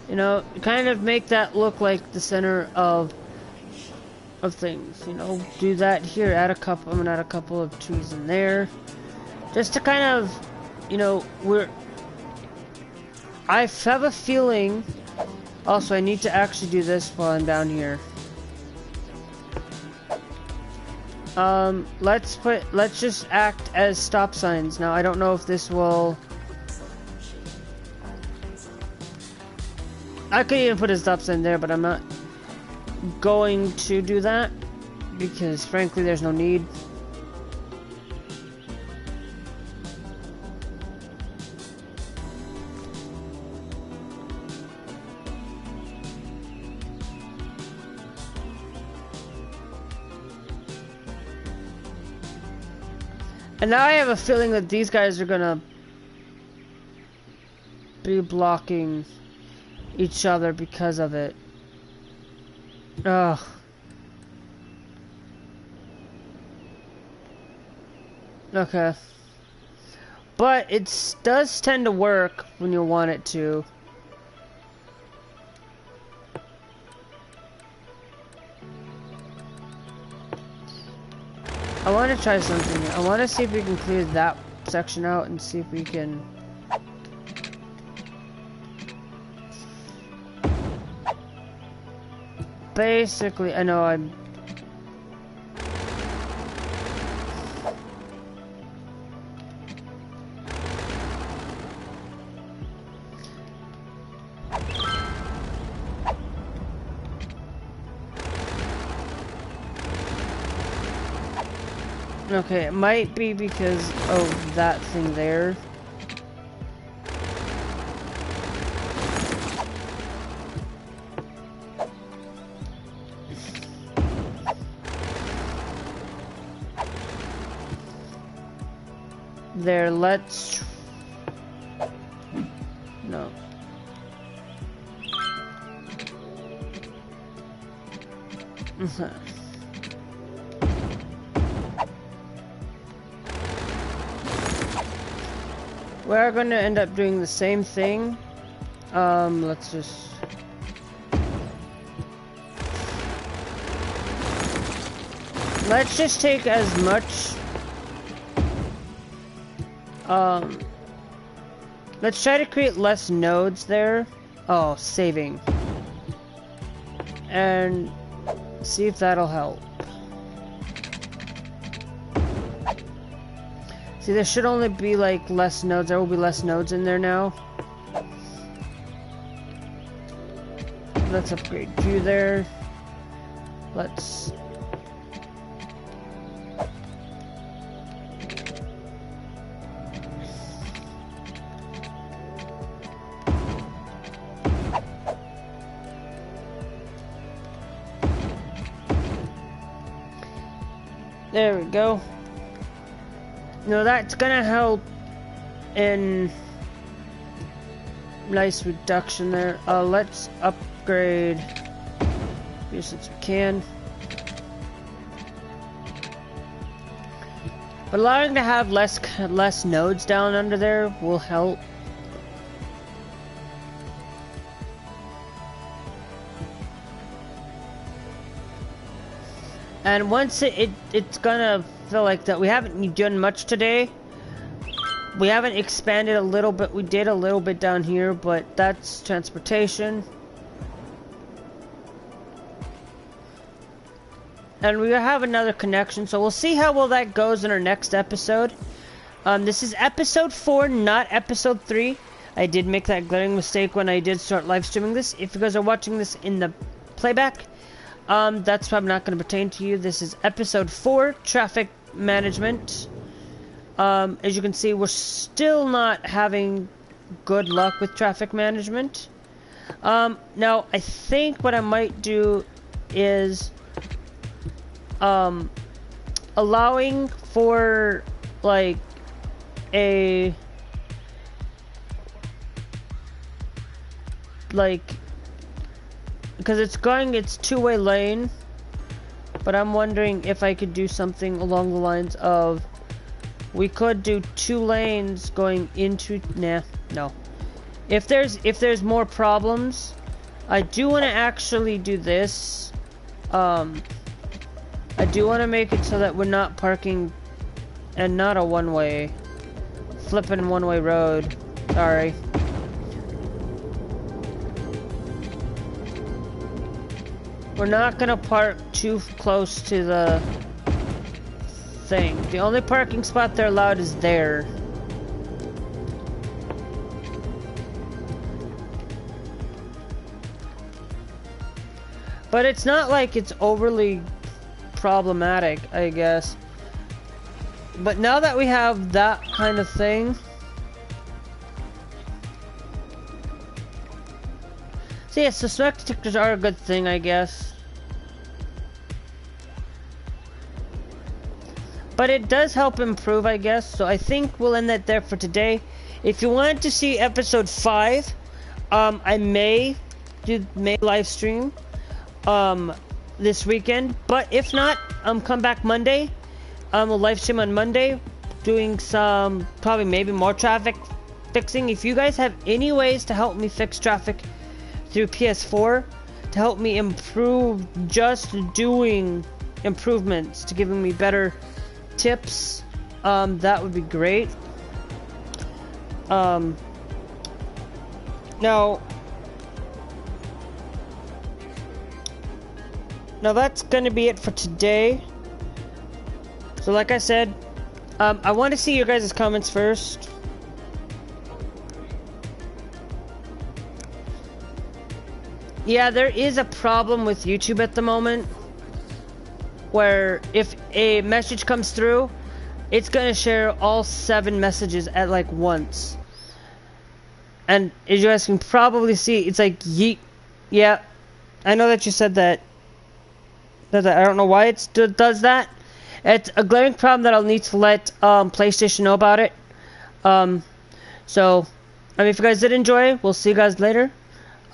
You know, kind of make that look like the center of things. You know, do that here. Add a couple. I'm gonna add a couple of trees in there, just to kind of, you know, I have a feeling. Also, I need to actually do this while I'm down here. Let's just act as stop signs. Now, I don't know if this will... I could even put a stop sign there, but I'm not going to do that because, frankly, there's no need. And now I have a feeling that these guys are gonna be blocking each other because of it. Ugh. Okay. But it does tend to work when you want it to. I want to try something. I want to see if we can clear that section out and see if we can... Basically, I know I'm... Okay, it might be because of that thing there. There, let's... No. We're going to end up doing the same thing. Let's just... Let's just take as much... Let's try to create less nodes there. Oh, saving. And see if that'll help. See, there should only be like less nodes. There will be less nodes in there now. Let's upgrade view there. Let's... There we go. No, that's gonna help in nice reduction there. Let's upgrade here since we can. But allowing to have less nodes down under there will help. And once it's gonna feel like that, we haven't done much today. We haven't expanded a little bit. We did a little bit down here, but that's transportation. And we have another connection, so we'll see how well that goes in our next episode. This is episode 4, not episode 3. I did make that glaring mistake when I did start live streaming this. If you guys are watching this in the playback, that's probably not going to pertain to you. This is episode 4, traffic management. As you can see, we're still not having good luck with traffic management. Now, I think what I might do is allowing for like a because it's two-way lane, but I'm wondering if I could do something along the lines of we could do 2 lanes going into no. If there's more problems, I do want to actually do this. I do want to make it so that we're not parking and not a one-way. Flipping one-way road. Sorry. We're not gonna park too close to the thing. The only parking spot they're allowed is there. But it's not like it's overly problematic, I guess. But now that we have that kind of thing... So yeah, so smoke detectors are a good thing, I guess. But it does help improve, I guess. So I think we'll end that there for today. If you wanted to see episode 5, I may live stream this weekend. But if not, come back Monday. We'll live stream on Monday, doing some probably maybe more traffic fixing. If you guys have any ways to help me fix traffic through PS4 to help me improve, just doing improvements to giving me better tips, that would be great. Now that's gonna be it for today. So like I said, I want to see your guys' comments first. Yeah, there is a problem with YouTube at the moment, where if a message comes through, it's gonna share all 7 messages at like once. And as you guys can probably see, it's like yeet. Yeah, I know that you said that. I don't know why it does that. It's a glaring problem that I'll need to let PlayStation know about it. So, if you guys did enjoy, we'll see you guys later.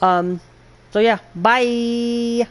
So yeah, bye!